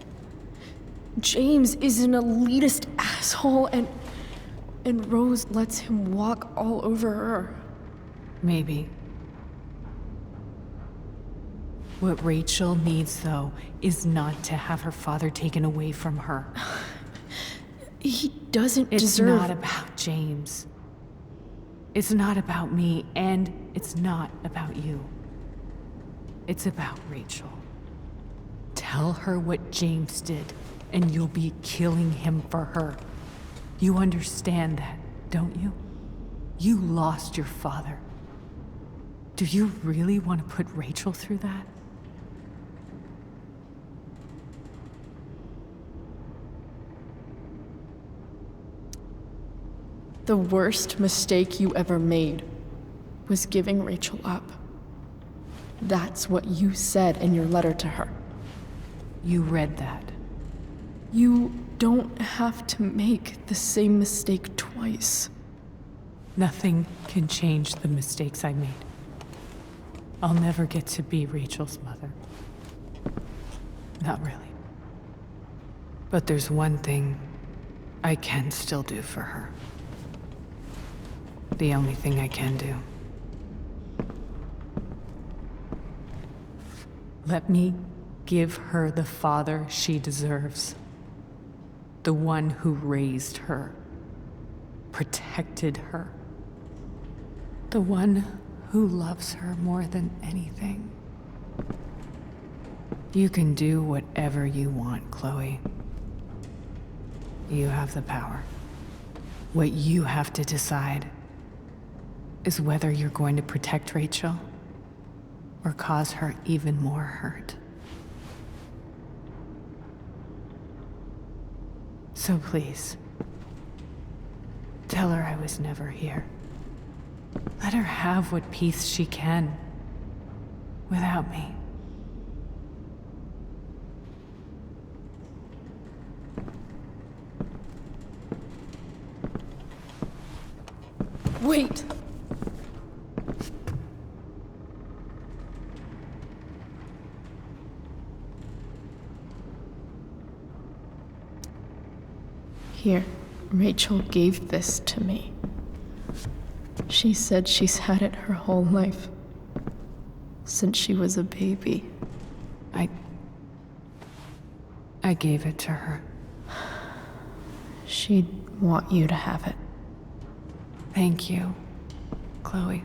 James is an elitist asshole, and Rose lets him walk all over her. Maybe. What Rachel needs, though, is not to have her father taken away from her. He doesn't It's deserve... not about James. It's not about me, and it's not about you. It's about Rachel. tell her what James did, and you'll be killing him for her. You understand that, don't you? You lost your father. Do you really want to put Rachel through that? The worst mistake you ever made was giving Rachel up. That's what you said in your letter to her. You read that. You don't have to make the same mistake twice. Nothing can change the mistakes I made. I'll never get to be Rachel's mother. Not really. But there's one thing I can still do for her. The only thing I can do. Let me give her the father she deserves. The one who raised her, protected her. The one who loves her more than anything. You can do whatever you want, Chloe. You have the power. What you have to decide is whether you're going to protect Rachel or cause her even more hurt. So please, tell her I was never here. Let her have what peace she can without me. Wait! Here, Rachel gave this to me. She said she's had it her whole life. Since she was a baby. I gave it to her. She'd want you to have it. Thank you, Chloe.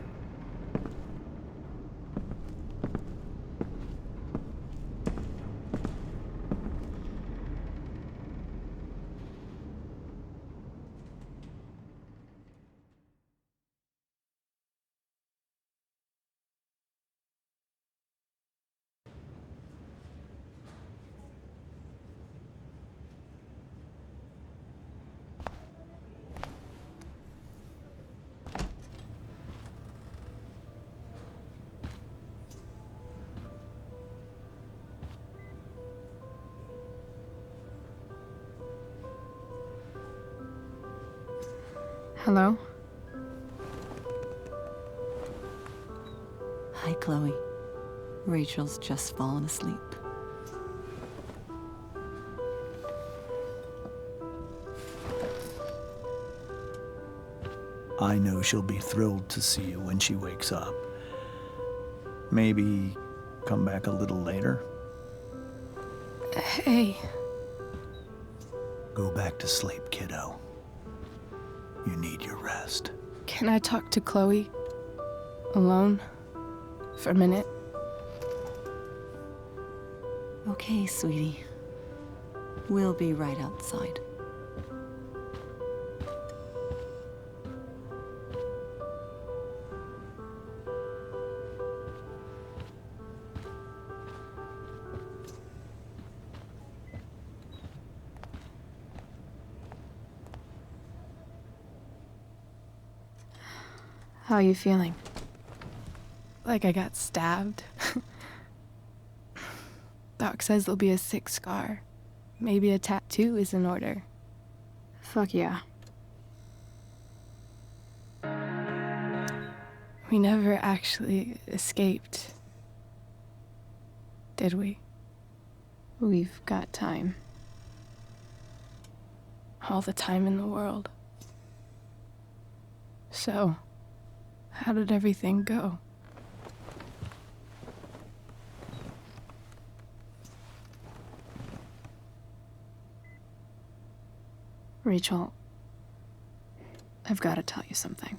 Hello? Hi, Chloe. Rachel's just fallen asleep. I know she'll be thrilled to see you when she wakes up. Maybe come back a little later? Hey. Go back to sleep, kiddo. You need your rest. Can I talk to Chloe? Alone? For a minute? Okay, sweetie. We'll be right outside. How are you feeling? Like I got stabbed? Doc says there'll be a sick scar. Maybe a tattoo is in order. Fuck yeah. We never actually escaped. Did we? We've got time. All the time in the world. So, how did everything go? Rachel, I've got to tell you something.